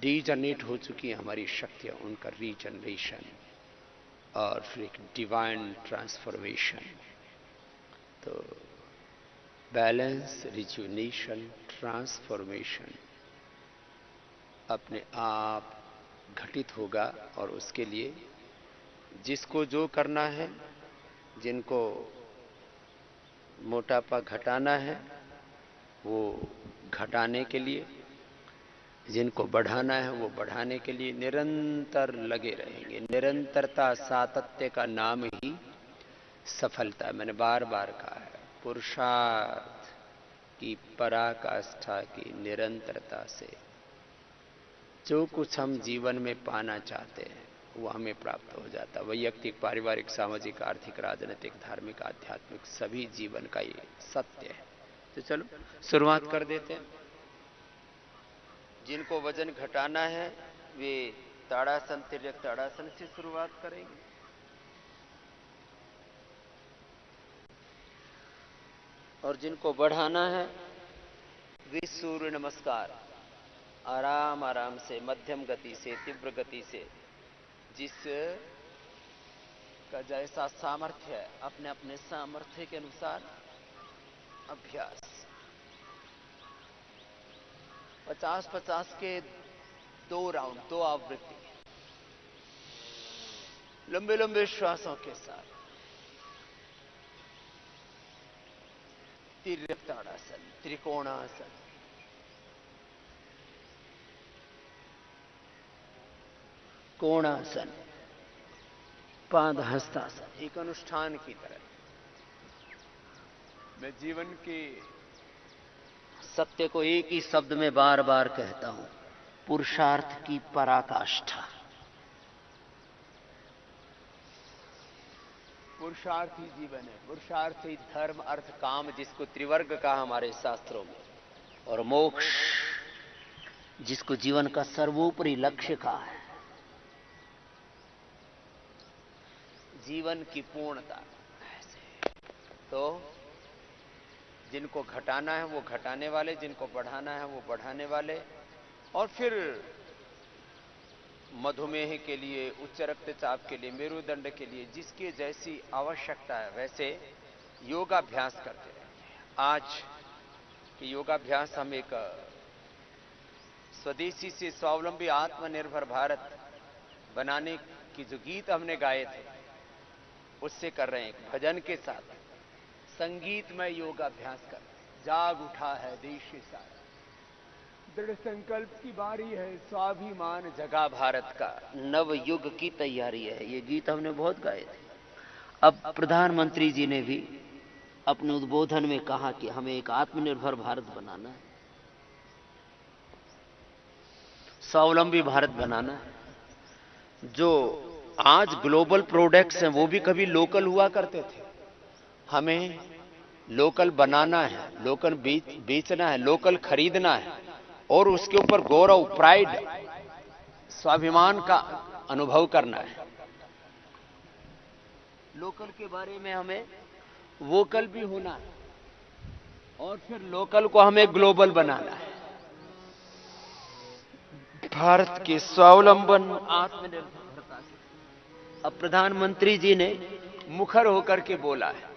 Degenerate हो चुकी हैं हमारी शक्तियां, उनका रीजनरेशन और फिर एक डिवाइन ट्रांसफॉर्मेशन। तो बैलेंस, रिजुनेशन, ट्रांसफॉर्मेशन अपने आप घटित होगा। और उसके लिए जिसको जो करना है, जिनको मोटापा घटाना है वो घटाने के लिए, जिनको बढ़ाना है वो बढ़ाने के लिए निरंतर लगे रहेंगे। निरंतरता, सातत्य का नाम ही सफलता है। मैंने बार बार कहा है, पुरुषार्थ की पराकाष्ठा की निरंतरता से जो कुछ हम जीवन में पाना चाहते हैं वो हमें प्राप्त हो जाता है। वैयक्तिक, पारिवारिक, सामाजिक, आर्थिक, राजनीतिक, धार्मिक, आध्यात्मिक, सभी जीवन का ये सत्य है। तो चलो शुरुआत कर देते हैं। जिनको वजन घटाना है वे ताड़ासन, तिर्यक ताड़ासन से शुरुआत करेंगे। और जिनको बढ़ाना है वे सूर्य नमस्कार आराम आराम से, मध्यम गति से, तीव्र गति से, जिस का जैसा सामर्थ्य है अपने अपने सामर्थ्य के अनुसार अभ्यास। 50-50 के 2 राउंड, 2 आवृत्ति, लंबे लंबे श्वासों के साथ। तिर्यक ताड़ासन, त्रिकोणासन, कोणासन, पाद हस्तासन, एक अनुष्ठान की तरह। मैं जीवन के सत्य को एक ही शब्द में बार बार कहता हूं, पुरुषार्थ की पराकाष्ठा। पुरुषार्थ ही जीवन है, पुरुषार्थ ही धर्म, अर्थ, काम, जिसको त्रिवर्ग कहा हमारे शास्त्रों में, और मोक्ष जिसको जीवन का सर्वोपरि लक्ष्य कहा है। जीवन की पूर्णता। तो जिनको घटाना है वो घटाने वाले, जिनको बढ़ाना है वो बढ़ाने वाले। और फिर मधुमेह के लिए, उच्च रक्तचाप के लिए, मेरुदंड के लिए जिसकी जैसी आवश्यकता है वैसे योगाभ्यास करते हैं। आज के योगाभ्यास हम एक स्वदेशी से स्वावलंबी आत्मनिर्भर भारत बनाने की जो गीत हमने गाए थे उससे कर रहे हैं, एक भजन के साथ संगीतमय योगाभ्यास कर। जाग उठा है देश सारा, दृढ़ संकल्प की बारी है, स्वाभिमान जगा भारत का, नव युग की तैयारी है। ये गीत हमने बहुत गाए थे। अब प्रधानमंत्री जी ने भी अपने उद्बोधन में कहा कि हमें एक आत्मनिर्भर भारत बनाना है, स्वावलंबी भारत बनाना है। जो आज ग्लोबल प्रोडक्ट्स हैं वो भी कभी लोकल हुआ करते थे। हमें लोकल बनाना है, लोकल बेचना है, लोकल खरीदना है, और उसके ऊपर गौरव, प्राइड, स्वाभिमान का अनुभव करना है। लोकल के बारे में हमें वोकल भी होना है, और फिर लोकल को हमें ग्लोबल बनाना है। भारत के स्वावलंबन, आत्मनिर्भरता से अब प्रधानमंत्री जी ने मुखर होकर के बोला है,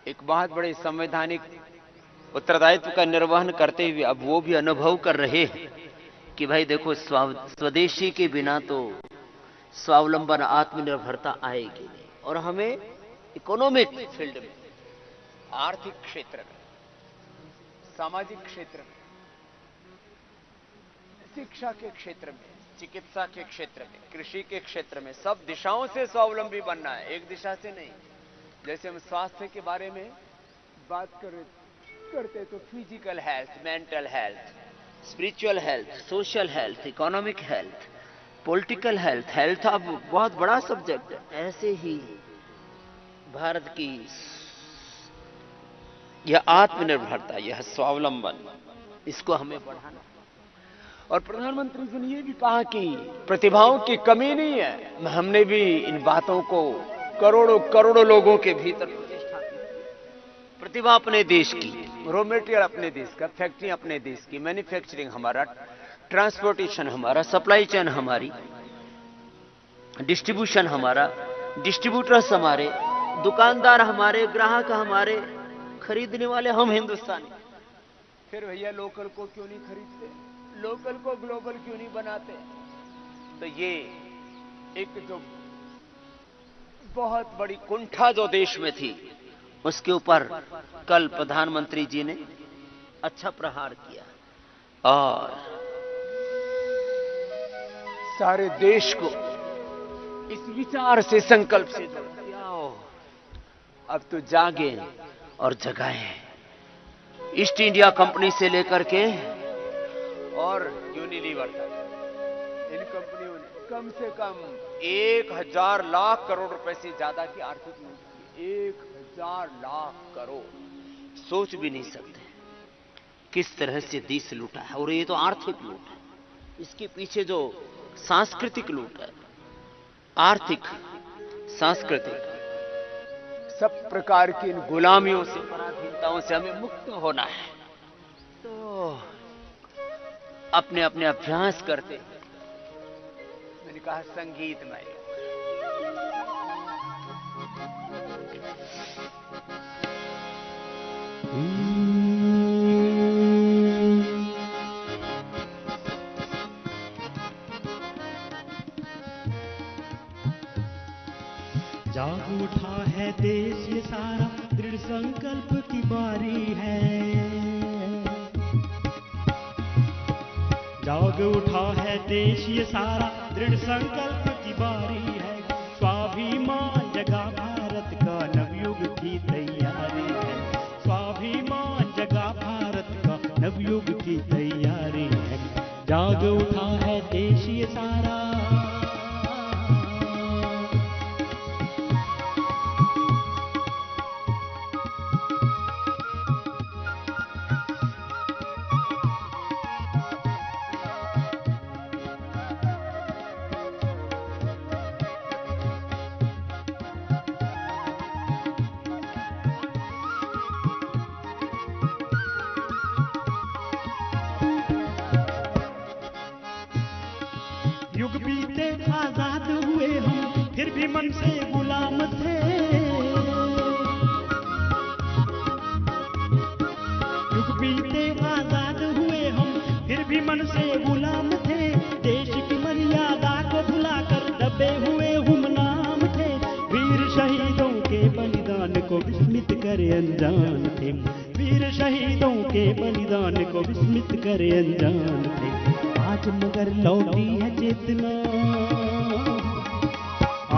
एक बहुत बड़े संवैधानिक उत्तरदायित्व का निर्वहन करते हुए अब वो भी अनुभव कर रहे हैं कि भाई देखो, स्वदेशी के बिना तो स्वावलंबन, आत्मनिर्भरता आएगी नहीं। और हमें इकोनॉमिक फील्ड में, आर्थिक क्षेत्र में, सामाजिक क्षेत्र में, शिक्षा के क्षेत्र में, चिकित्सा के क्षेत्र में, कृषि के क्षेत्र में, सब दिशाओं से स्वावलंबी बनना है, एक दिशा से नहीं। जैसे हम स्वास्थ्य के बारे में बात करते तो physical health, mental health, spiritual health, social health, economic health, political health, health अब बहुत बड़ा सब्जेक्ट है। ऐसे ही भारत की यह आत्मनिर्भरता, यह स्वावलंबन, इसको हमें बढ़ाना। और प्रधानमंत्री जी ने यह भी कहा कि प्रतिभाओं की कमी नहीं है। हमने भी इन बातों को करोड़ों करोड़ों लोगों के भीतर प्रतिष्ठा की। प्रतिभा अपने देश की, रॉ मटेरियल अपने देश का, फैक्ट्री अपने देश की, मैन्युफैक्चरिंग हमारा, ट्रांसपोर्टेशन हमारा, सप्लाई चेन हमारी, डिस्ट्रीब्यूशन हमारा, डिस्ट्रीब्यूटर्स हमारे, दुकानदार हमारे, ग्राहक हमारे, खरीदने वाले हम हिंदुस्तानी। फिर भैया लोकल को क्यों नहीं खरीदते, लोकल को ग्लोबल क्यों नहीं बनाते? तो ये एक जो बहुत बड़ी कुंठा जो देश में थी, उसके ऊपर कल प्रधानमंत्री जी ने अच्छा प्रहार किया और सारे देश को इस विचार से, संकल्प से जोड़ दिया, अब तो जागे और जगाएं। ईस्ट इंडिया कंपनी से लेकर के और यूनिलीवर तक, इन कंपनियों ने कम से कम 1000 लाख करोड़ रुपए से ज्यादा की आर्थिक लूट की। 1000 लाख करोड़, सोच भी नहीं सकते किस तरह से देश लूटा है। और ये तो आर्थिक लूट है, इसके पीछे जो सांस्कृतिक लूट है, आर्थिक, सांस्कृतिक, सब प्रकार की इन गुलामियों से, पराधीनताओं से हमें मुक्त होना है। तो अपने अपने अभ्यास करते, मैंने कहा संगीतमय, जाग उठा है देश ये सारा, दृढ़ संकल्प की बारी है। जाग उठा है देश ये सारा, दृढ़ संकल्प की बारी है। स्वाभिमान जगा भारत का, नवयुग की तैयारी है। स्वाभिमान जगा भारत का, नवयुग की तैयारी है। जाग उठा है देश ये सारा, युग बीते आजाद हुए हम, फिर भी मन से गुलाम थे। युग बीते आजाद हुए हम, फिर भी मन से गुलाम थे। देश की मर्यादा को भुलाकर दबे हुए गुमनाम थे। वीर शहीदों के बलिदान को विस्मित करे अनजान थे। वीर शहीदों के बलिदान को विस्मित करे अनजान थे। आज मगर लौटी है चेतना,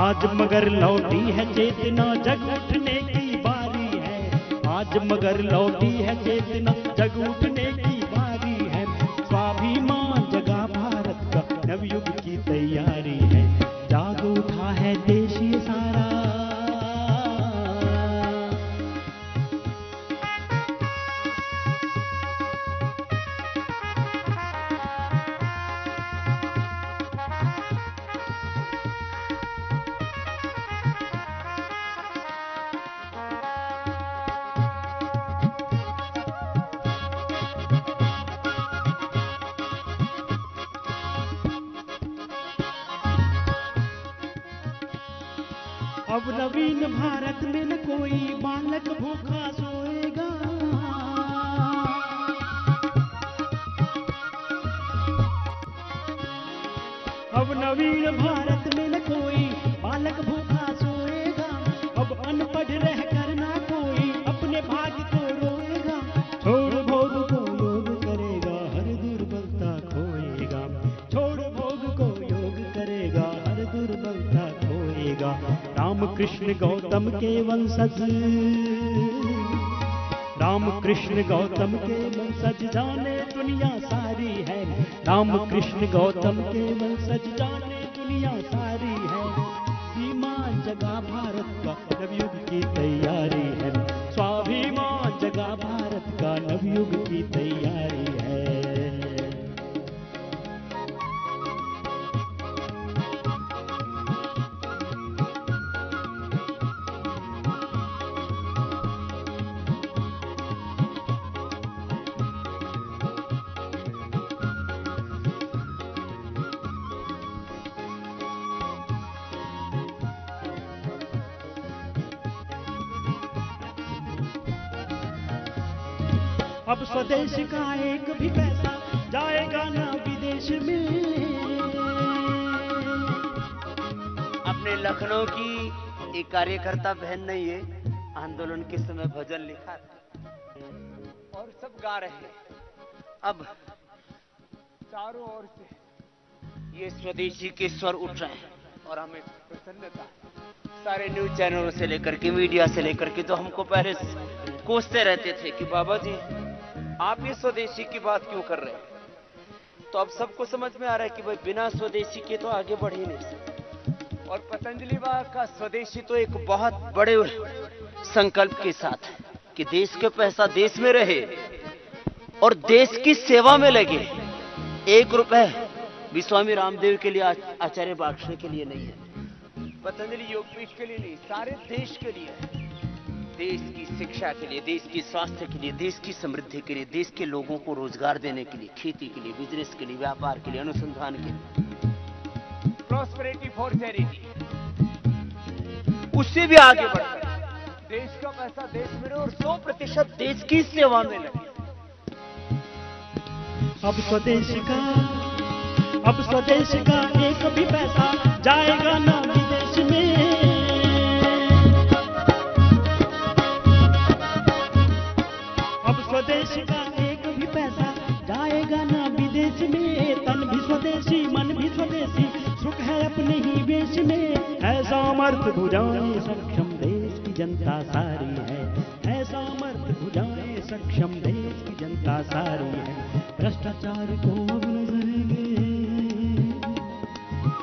आज मगर लौटी है चेतना, जग उठने की बारी है। आज मगर लौटी है चेतना, जग उठने की बारी है। स्वाभिमान जगा भारत का, नवयुग की तैयारी है। जाग उठा है देश ये सारा, अब नवीन भारत में न कोई बालक भूखा सोएगा। अब नवीन भारत में न कोई बालक भूखा सोएगा। अब अनपढ़ रह कर ना कोई अपने भाग्य को रोएगा। छोड़ भोग को योग करेगा, हर दुर्बलता खोएगा। छोड़ भोग को योग करेगा, हर दुर्बलता खोएगा। राम कृष्ण गौतम के वंशज, राम कृष्ण गौतम के वंशज जाने दुनिया सारी है। राम कृष्ण गौतम के वंशज जाने दुनिया सारी है। स्वाभिमान जगा भारत का, नवयुग की तैयारी है। स्वाभिमान जगा भारत का, नवयुग की तैयारी है। अब स्वदेश का एक भी पैसा जाएगा ना विदेश में। अपने लखनऊ की एक कार्यकर्ता बहन ने ये आंदोलन के समय भजन लिखा था और सब गा रहे हैं। अब चारों ओर से ये स्वदेशी के स्वर उठ रहे हैं और हमें प्रसन्नता सारे न्यूज चैनलों से लेकर के मीडिया से लेकर के जो हमको पहले कोसते रहते थे कि बाबा जी आप ये स्वदेशी की बात क्यों कर रहे हैं, तो अब सबको समझ में आ रहा है कि भाई बिना स्वदेशी के तो आगे बढ़ ही नहीं सकते। और पतंजलि बाबा का स्वदेशी तो एक बहुत बड़े संकल्प के साथ है कि देश का पैसा देश में रहे और देश की सेवा में लगे। 1 रुपए भी स्वामी रामदेव के लिए, आचार्य बागशे के लिए नहीं है, पतंजलि योगपीठ के लिए नहीं, सारे देश के लिए है। देश की शिक्षा के लिए, देश की स्वास्थ्य के लिए, देश की समृद्धि के लिए, देश के लोगों को रोजगार देने के लिए, खेती के लिए, बिजनेस के लिए, व्यापार के लिए, अनुसंधान के लिए, प्रॉस्पेरिटी फॉर चैरिटी, उससे भी आगे बढ़कर देश का पैसा देश में रहे और 100% देश की सेवा में लगे। अब स्वदेश का एक भी पैसा जाएगा ना विदेश में। अब स्वदेश का एक भी पैसा जाएगा ना विदेश में। तन भी स्वदेशी मन भी स्वदेशी, सुख है अपने ही वेश में। ऐसा मर्द भुजाएं सक्षम देश की जनता सारी है, ऐसा मर्द भुजाएं सक्षम देश की जनता सारी है। भ्रष्टाचार को अब न सहेंगे,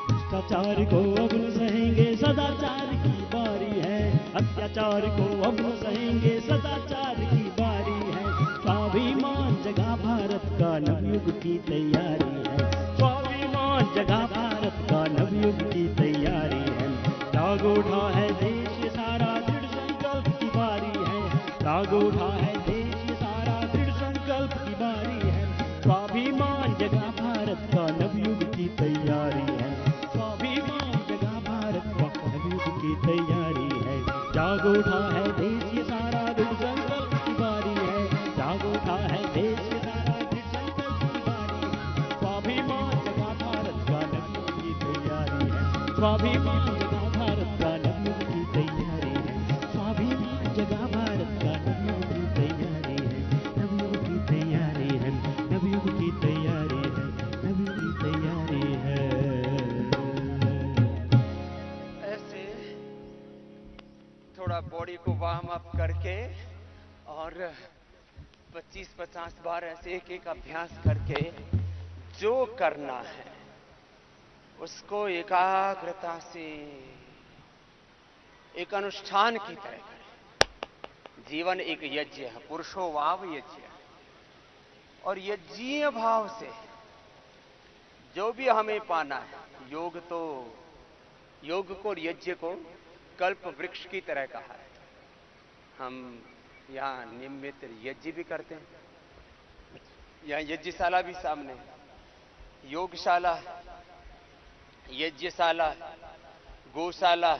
भ्रष्टाचार को अब न सहेंगे, सदाचार की बारी है। अत्याचार को अब न सहेंगे, सदाचार की बारी है। स्वाभिमान जगा भारत का नवयुग की तैयारी है, स्वाभिमान जगा भारत का नवयुग की तैयारी है। जाग उठा है देश ये सारा, दृढ़ संकल्प की बारी है। जाग उठा है देश ये सारा, दृढ़ संकल्प की बारी है। स्वाभिमान जगा भारत का नवयुग की तैयारी है, स्वाभिमान जगा भारत का नवयुग की तैयारी है। जाग उठा है देश ये सारा, दृढ़ संकल्प की बारी है। जाग उठा है देश ये सारा, दृढ़ संकल्प की बारी है। स्वाभिमान जगा भारत का नवयुग की तैयारी है, स्वाभिमान जगा भारत का नवयुग की तैयारी है। स्वाभिमान जगा भारत का नवयुग की तैयारी है, नवयुग की तैयारी है, नवयुग की तैयारी है, नवयुग की तैयारी है। ऐसे थोड़ा बॉडी को वार्म अप करके और 25-50 बार ऐसे एक एक अभ्यास करके जो करना है उसको एकाग्रता से एक अनुष्ठान की तरह करें। जीवन एक यज्ञ है, पुरुषो वाव यज्ञ है, और यज्ञीय भाव से जो भी हमें पाना है, योग को और यज्ञ को कल्प वृक्ष की तरह कहा है। हम यहाँ नियमित यज्ञ भी करते हैं, यहाँ यज्ञशाला भी सामने है, योगशाला, यज्ञशाला, गौशाला,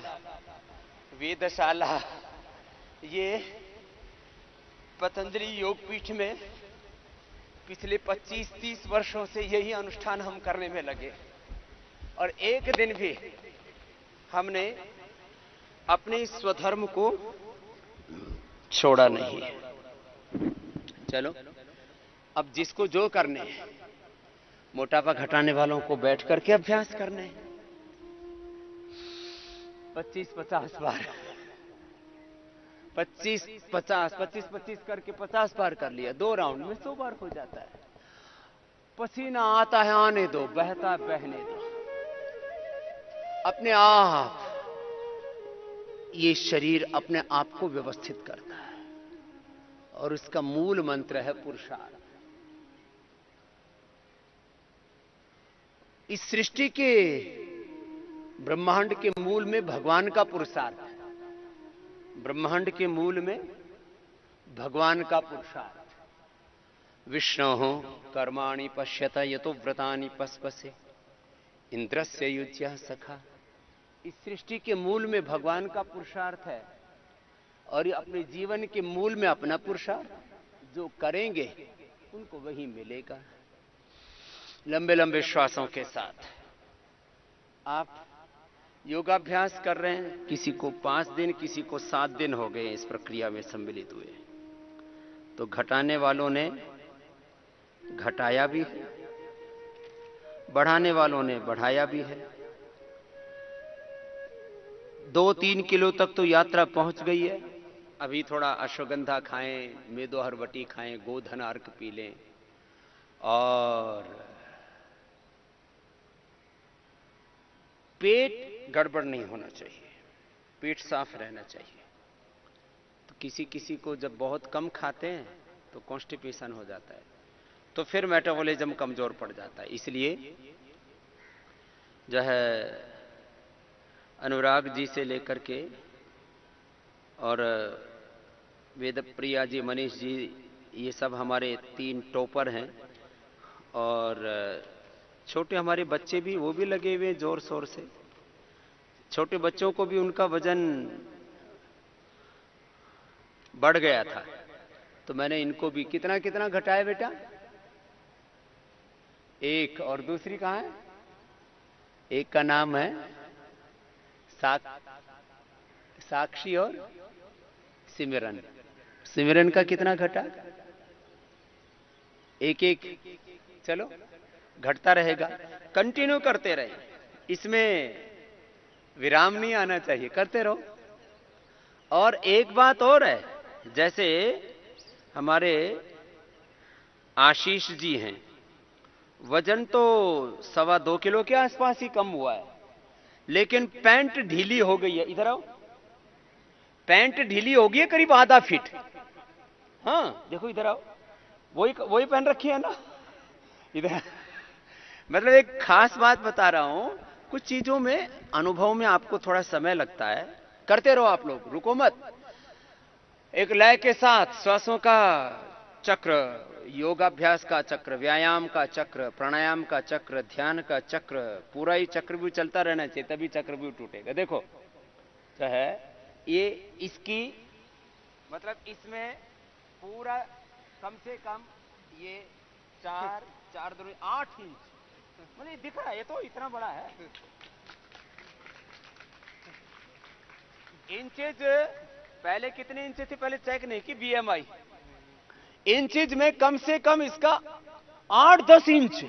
वेदशाला, ये पतंजलि योगपीठ में पिछले 25-30 वर्षों से यही अनुष्ठान हम करने में लगे और एक दिन भी हमने अपने स्वधर्म को छोड़ा नहीं। चलो अब जिसको जो करने हैं, मोटापा घटाने वालों को बैठ करके अभ्यास करने हैं 25-50 बार, 25-25 करके 50 बार कर लिया, 2 राउंड में 100 बार हो जाता है। पसीना आता है आने दो, बहता है बहने दो, अपने आप ये शरीर अपने आप को व्यवस्थित करता है और उसका मूल मंत्र है पुरुषार्थ। इस सृष्टि के ब्रह्मांड के मूल में भगवान का पुरुषार्थ है, ब्रह्मांड के मूल में भगवान का पुरुषार्थ। विष्णोः कर्माणि पश्यत यतो व्रतानि पस्पसे इंद्रस्य युज्यः सखा। इस सृष्टि के मूल में भगवान का पुरुषार्थ है और ये अपने जीवन के मूल में अपना पुरुषार्थ, जो करेंगे उनको वही मिलेगा। लंबे लंबे श्वासों के साथ आप योगाभ्यास कर रहे हैं। किसी को 5 दिन, किसी को 7 दिन हो गए इस प्रक्रिया में सम्मिलित हुए। तो घटाने वालों ने घटाया भी है, बढ़ाने वालों ने बढ़ाया भी है। 2-3 किलो तक तो यात्रा पहुंच गई है। अभी थोड़ा अश्वगंधा खाएं, मेदोहरवटी खाएं, गोधन अर्क पी लें और पेट गड़बड़ नहीं होना चाहिए, पेट साफ रहना चाहिए। तो किसी किसी को जब बहुत कम खाते हैं तो कॉन्स्टिपेशन हो जाता है, तो फिर मेटाबॉलिज्म कमजोर पड़ जाता है। इसलिए जो है अनुराग जी से लेकर के और वेद प्रिया जी, मनीष जी, ये सब हमारे 3 टॉपर हैं। और छोटे हमारे बच्चे भी, वो भी लगे हुए हैं जोर शोर से। छोटे बच्चों को भी उनका वजन बढ़ गया था, तो मैंने इनको भी कितना कितना घटाया बेटा? 1। और दूसरी कहाँ है? एक का नाम है साक्षी और सिमरन। सिमरन का कितना घटा? 1-1। चलो घटता रहेगा, कंटिन्यू करते रहे, इसमें विराम नहीं आना चाहिए, करते रहो। और एक बात और है, जैसे हमारे आशीष जी हैं, वजन तो 2.25 किलो के आसपास ही कम हुआ है, लेकिन पैंट ढीली हो गई है। इधर आओ, पैंट ढीली हो गई है करीब आधा फीट। हाँ देखो, इधर आओ, वही पहन रखी है ना इधर। मतलब एक खास बात बता रहा हूं, कुछ चीजों में अनुभव में आपको थोड़ा समय लगता है। करते रहो आप लोग, रुको मत। एक लय के साथ श्वासों का चक्र, योगाभ्यास का चक्र, व्यायाम का चक्र, प्राणायाम का चक्र, ध्यान का चक्र, पूरा ही चक्र भी चलता रहना चाहिए, तभी चक्र भी टूटेगा। देखो तो है ये, इसकी मतलब इसमें पूरा कम से कम ये 8 इंच, मुझे दिख रहा है, ये तो इतना बड़ा है। इंचेज पहले कितने इंच थे, पहले चेक नहीं की बीएमआई। इंचेज में कम से कम इसका 8-10 इंच,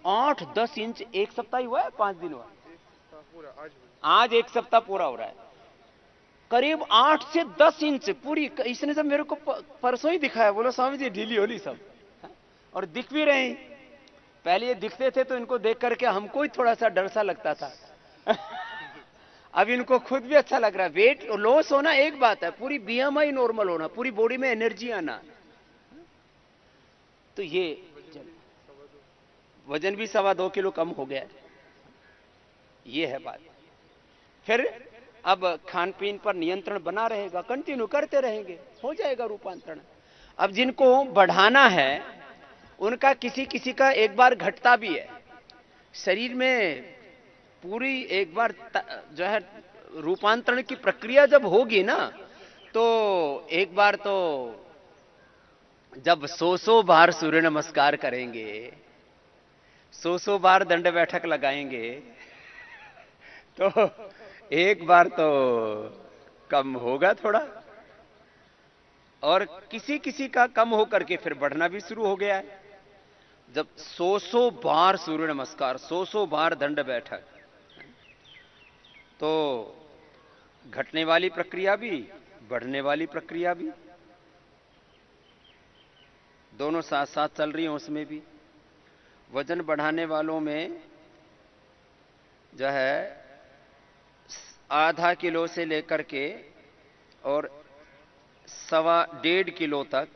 8-10 इंच। एक सप्ताह ही हुआ है, 5 दिन हुआ, आज 1 सप्ताह पूरा हो रहा है। करीब 8 से 10 इंच पूरी। इसने जब मेरे को परसों ही दिखाया, बोलो स्वामी जी ढीली होली सब, और दिख भी रहे हैं। पहले ये दिखते थे तो इनको देख करके हमको ही थोड़ा सा डर सा लगता था अब इनको खुद भी अच्छा लग रहा है। वेट लॉस होना एक बात है, पूरी बीएमआई नॉर्मल होना, पूरी बॉडी में एनर्जी आना, तो ये वजन भी 2.25 किलो कम हो गया, ये है बात। फिर अब खान पीन पर नियंत्रण बना रहेगा, कंटिन्यू करते रहेंगे, हो जाएगा रूपांतरण। अब जिनको बढ़ाना है उनका किसी किसी का एक बार घटता भी है शरीर में, पूरी एक बार जो है रूपांतरण की प्रक्रिया जब होगी ना, तो एक बार तो जब 100 बार सूर्य नमस्कार करेंगे, 100 बार दंड बैठक लगाएंगे, तो एक बार तो कम होगा थोड़ा, और किसी किसी का कम होकर के फिर बढ़ना भी शुरू हो गया है। जब 100 बार सूर्य नमस्कार, 100 बार दंड बैठक, तो घटने वाली प्रक्रिया भी, बढ़ने वाली प्रक्रिया भी, दोनों साथ साथ चल रही हैं। उसमें भी वजन बढ़ाने वालों में जो है आधा किलो से लेकर के और 1.25 किलो तक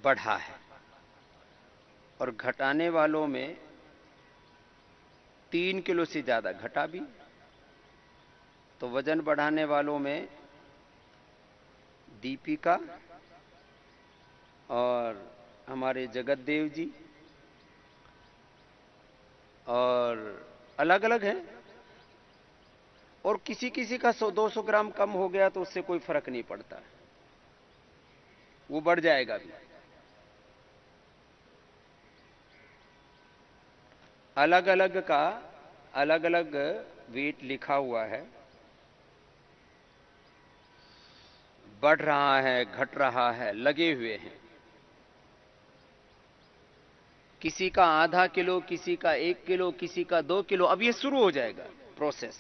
बढ़ा है, और घटाने वालों में 3 किलो से ज्यादा घटा भी। तो वजन बढ़ाने वालों में दीपिका और हमारे जगत देव जी, और अलग अलग हैं, और किसी किसी का 100-200 ग्राम कम हो गया तो उससे कोई फर्क नहीं पड़ता, वो बढ़ जाएगा भी। अलग अलग का अलग अलग वेट लिखा हुआ है, बढ़ रहा है घट रहा है, लगे हुए हैं। किसी का आधा किलो, किसी का 1 किलो, किसी का 2 किलो। अब ये शुरू हो जाएगा प्रोसेस,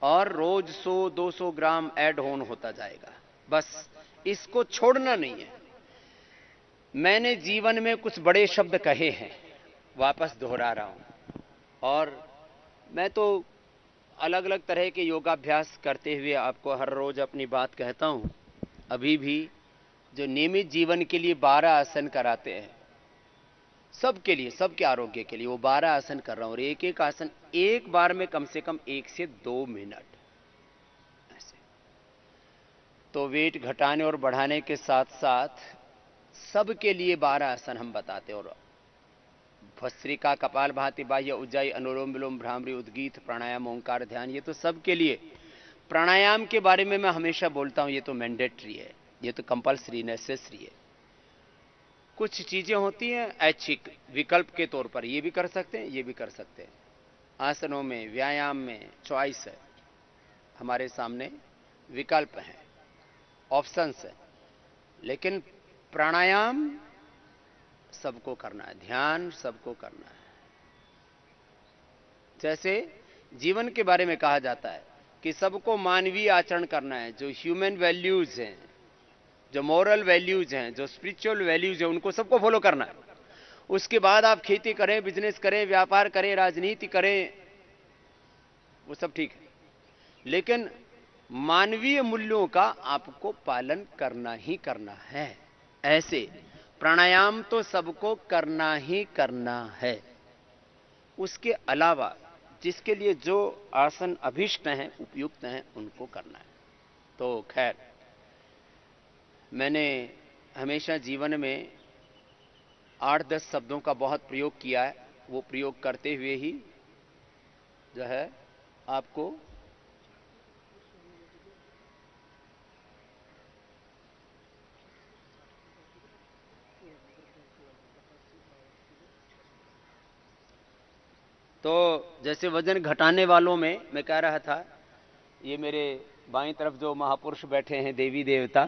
और रोज 100-200 ग्राम ऐड ऑन होता जाएगा। बस इसको छोड़ना नहीं है। मैंने जीवन में कुछ बड़े शब्द कहे हैं, वापस दोहरा रहा हूं। और मैं तो अलग अलग तरह के योगाभ्यास करते हुए आपको हर रोज अपनी बात कहता हूं। अभी भी जो नियमित जीवन के लिए 12 आसन कराते हैं, सबके लिए, सबके आरोग्य के लिए, वो 12 आसन कर रहा हूं। और एक एक आसन एक बार में कम से कम 1 से 2 मिनट ऐसे। तो वेट घटाने और बढ़ाने के साथ साथ सबके लिए 12 आसन हम बताते हैं। और भस्त्रिका, कपाल भाति, बाह्य, उज्जाई, अनुलोम विलोम, भ्रामरी, उद्गीत, प्राणायाम, ओंकार, ध्यान, ये तो सबके लिए। प्राणायाम के बारे में मैं हमेशा बोलता हूं, ये तो मैंडेटरी है, ये तो कंपल्सरी, नेसेसरी है। कुछ चीजें होती हैं ऐच्छिक, विकल्प के तौर पर, ये भी कर सकते हैं, ये भी कर सकते हैं। आसनों में, व्यायाम में चॉइस है, हमारे सामने विकल्प हैं, ऑप्शंस है। लेकिन प्राणायाम सबको करना है, ध्यान सबको करना है। जैसे जीवन के बारे में कहा जाता है कि सबको मानवीय आचरण करना है। जो ह्यूमन वैल्यूज हैं, जो मॉरल वैल्यूज हैं, जो स्पिरिचुअल वैल्यूज हैं, उनको सबको फॉलो करना है। उसके बाद आप खेती करें, बिजनेस करें, व्यापार करें, राजनीति करें, वो सब ठीक है, लेकिन मानवीय मूल्यों का आपको पालन करना ही करना है। ऐसे प्राणायाम तो सबको करना ही करना है। उसके अलावा जिसके लिए जो आसन अभिष्ट हैं, उपयुक्त हैं, उनको करना है। तो खैर, मैंने हमेशा जीवन में 8-10 शब्दों का बहुत प्रयोग किया है। वो प्रयोग करते हुए ही जो है आपको तो जैसे वजन घटाने वालों में मैं कह रहा था, ये मेरे बाईं तरफ जो महापुरुष बैठे हैं, देवी देवता,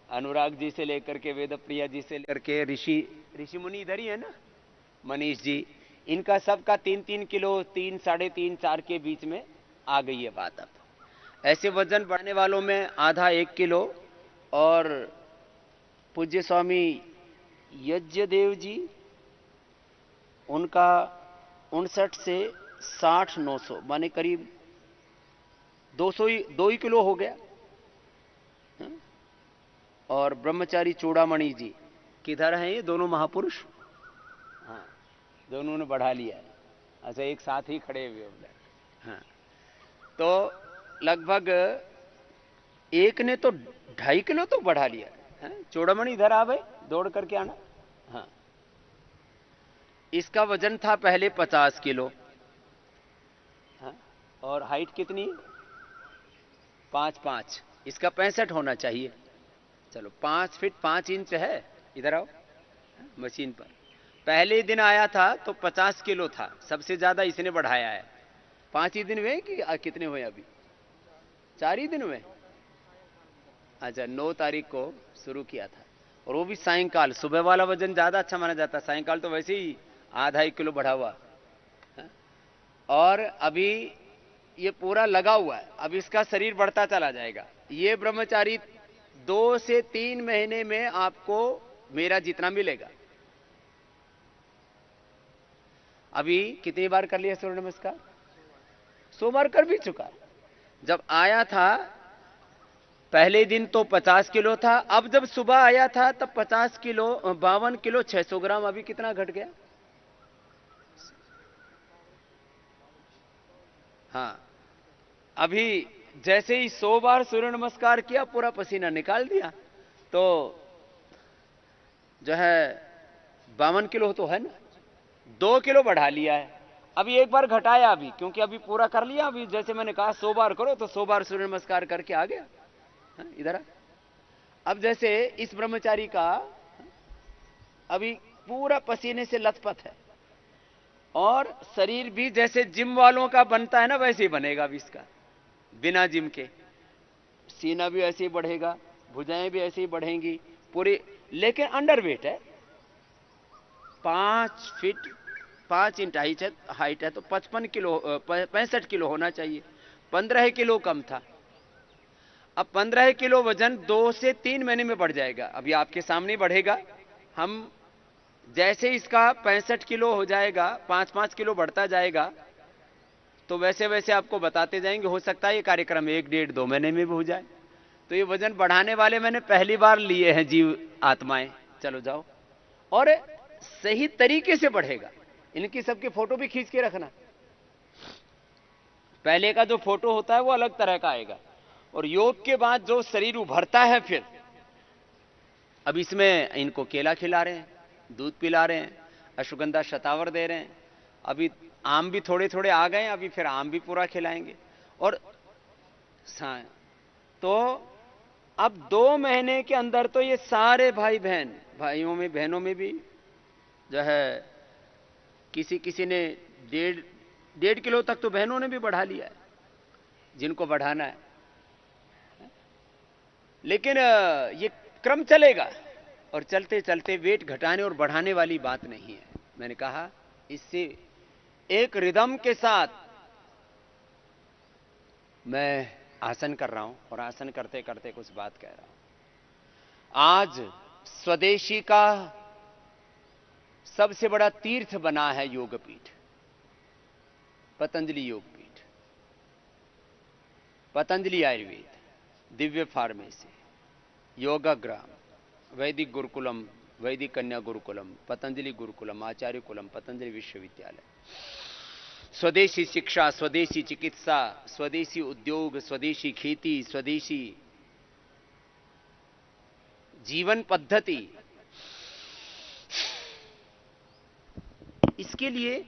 अनुराग जी से लेकर के वेद प्रिया जी से लेकर के ऋषि मुनि इधर ही है ना, मनीष जी, इनका सबका 3-3 किलो, 3, 3.5, 4 के बीच में आ गई है बात। अब ऐसे वजन बढ़ने वालों में आधा 1 किलो, और पूज्य स्वामी यज्ञदेव जी, उनका 59 से 60, 900, माने करीब 2 ही किलो हो गया। और ब्रह्मचारी चूड़ामणि जी, किधर हैं ये दोनों महापुरुष? हाँ, दोनों ने बढ़ा लिया है। अच्छा, एक साथ ही खड़े हुए उधर। हाँ, तो लगभग एक ने तो 2.5 किलो तो बढ़ा लिया। चूड़ामणि इधर आ भाई, दौड़ करके आना। हाँ, इसका वजन था पहले 50 किलो। हाँ, और हाइट कितनी? 5'5", इसका 65 होना चाहिए। चलो 5 फीट 5 इंच है। इधर आओ मशीन पर। पहले दिन आया था तो 50 किलो था, सबसे ज्यादा इसने बढ़ाया है। 5 ही दिन हुए कि कितने हुए अभी? 4 ही दिन हुए। अच्छा, 9 तारीख को शुरू किया था, और वो भी सायंकाल। सुबह वाला वजन ज्यादा अच्छा माना जाता है, सायंकाल तो वैसे ही आधा 1 किलो बढ़ा हुआ। और अभी ये पूरा लगा हुआ है, अब इसका शरीर बढ़ता चला जाएगा। ये ब्रह्मचारी 2 से 3 महीने में आपको मेरा जितना मिलेगा। अभी कितनी बार कर लिया सूर्य नमस्कार? 100 बार कर भी चुका। जब आया था पहले दिन तो 50 किलो था, अब जब सुबह आया था तब 50 किलो, 52 किलो 600 ग्राम। अभी कितना घट गया? हाँ, अभी जैसे ही 100 बार सूर्य नमस्कार किया, पूरा पसीना निकाल दिया। तो जो है 52 किलो तो है ना, 2 किलो बढ़ा लिया है। अभी एक बार घटाया अभी, क्योंकि अभी पूरा कर लिया। अभी जैसे मैंने कहा 100 बार करो, तो 100 बार सूर्य नमस्कार करके आ गया। इधर आ। अब जैसे इस ब्रह्मचारी का अभी पूरा पसीने से लथपथ है, और शरीर भी जैसे जिम वालों का बनता है ना, वैसे ही बनेगा अभी इसका, बिना जिम के। सीना भी ऐसे ही बढ़ेगा, भुजाएं भी ऐसे ही बढ़ेंगी पूरी, लेकिन अंडरवेट है। 5 फीट 5 इंच हाइट है, तो 55 किलो 65 किलो होना चाहिए। 15 किलो कम था। अब 15 किलो वजन 2 से 3 महीने में बढ़ जाएगा। अभी आपके सामने बढ़ेगा। हम जैसे इसका 65 किलो हो जाएगा, 5-5 किलो बढ़ता जाएगा, तो वैसे वैसे आपको बताते जाएंगे। हो सकता है ये कार्यक्रम 1-1.5-2 महीने में भी हो जाए। तो ये वजन बढ़ाने वाले मैंने पहली बार लिए हैं जीव आत्माएं। चलो जाओ, और सही तरीके से बढ़ेगा। इनकी सबकी फोटो भी खींच के रखना। पहले का जो फोटो होता है वो अलग तरह का आएगा, और योग के बाद जो शरीर उभरता है फिर, अब इसमें इनको केला खिला रहे हैं, दूध पिला रहे हैं, अश्वगंधा शतावर दे रहे हैं। अभी आम भी थोड़े थोड़े आ गए, अभी फिर आम भी पूरा खिलाएंगे। और तो अब 2 महीने के अंदर तो ये सारे भाइयों में बहनों में भी जो है, किसी किसी ने 1.5 किलो तक तो बहनों ने भी बढ़ा लिया है, जिनको बढ़ाना है। लेकिन ये क्रम चलेगा, और चलते चलते वेट घटाने और बढ़ाने वाली बात नहीं है। मैंने कहा इससे एक रिदम के साथ मैं आसन कर रहा हूं, और आसन करते करते कुछ बात कह रहा हूं। आज स्वदेशी का सबसे बड़ा तीर्थ बना है योगपीठ, पतंजलि योगपीठ, पतंजलि आयुर्वेद, दिव्य फार्मेसी, योगाग्राम, वैदिक गुरुकुलम, वैदिक कन्या गुरुकुलम, पतंजलि गुरुकुलम, आचार्य कुलम, पतंजलि विश्वविद्यालय, स्वदेशी शिक्षा, स्वदेशी चिकित्सा, स्वदेशी उद्योग, स्वदेशी खेती, स्वदेशी जीवन पद्धति। इसके लिए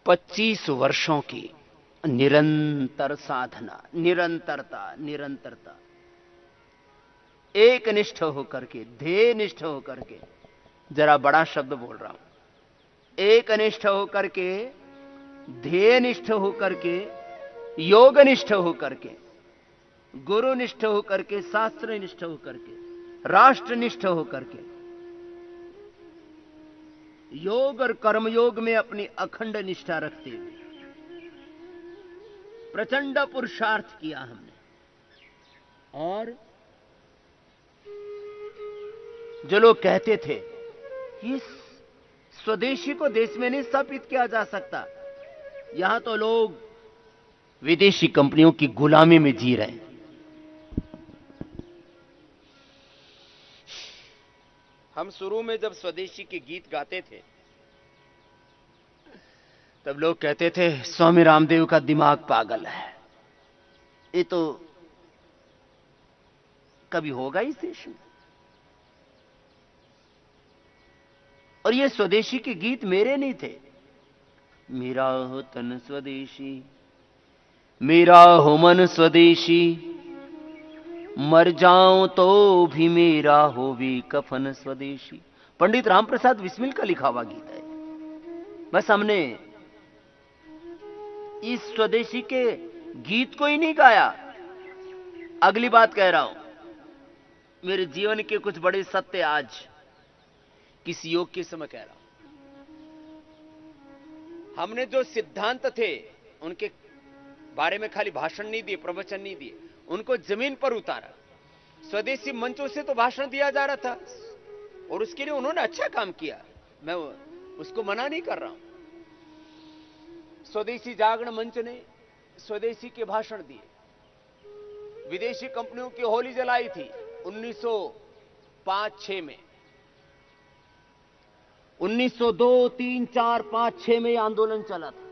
25 वर्षों की निरंतर साधना, निरंतरता, एक निष्ठ होकर के, ध्येय निष्ठ होकर के, जरा बड़ा शब्द बोल रहा हूं, एक निष्ठ होकर के, ध्येय निष्ठ होकर के, योग निष्ठ होकर के, गुरु निष्ठ होकर के, शास्त्र निष्ठ होकर के, राष्ट्र निष्ठ होकर के, योग और कर्मयोग में अपनी अखंड निष्ठा रखते हुए प्रचंड पुरुषार्थ किया हमने। और जो लोग कहते थे कि स्वदेशी को देश में नहीं स्थापित किया जा सकता, यहां तो लोग विदेशी कंपनियों की गुलामी में जी रहे हैं। हम शुरू में जब स्वदेशी के गीत गाते थे, तब लोग कहते थे स्वामी रामदेव का दिमाग पागल है, ये तो कभी होगा इस देश में। और ये स्वदेशी के गीत मेरे नहीं थे। मेरा हो तन स्वदेशी, मेरा हो मन स्वदेशी, मर जाऊं तो भी मेरा हो भी कफन स्वदेशी। पंडित रामप्रसाद बिस्मिल का लिखा हुआ गीत है। बस हमने इस स्वदेशी के गीत को ही नहीं गाया। अगली बात कह रहा हूं, मेरे जीवन के कुछ बड़े सत्य आज किस योग के समय कह रहा हूं। हमने जो सिद्धांत थे उनके बारे में खाली भाषण नहीं दिए, प्रवचन नहीं दिए, उनको जमीन पर उतारा। स्वदेशी मंचों से तो भाषण दिया जा रहा था, और उसके लिए उन्होंने अच्छा काम किया, मैं उसको मना नहीं कर रहा हूं। स्वदेशी जागरण मंच ने स्वदेशी के भाषण दिए, विदेशी कंपनियों की होली जलाई थी 1905-6 में। 1902, 3, 4, 5, 6 में आंदोलन चला था,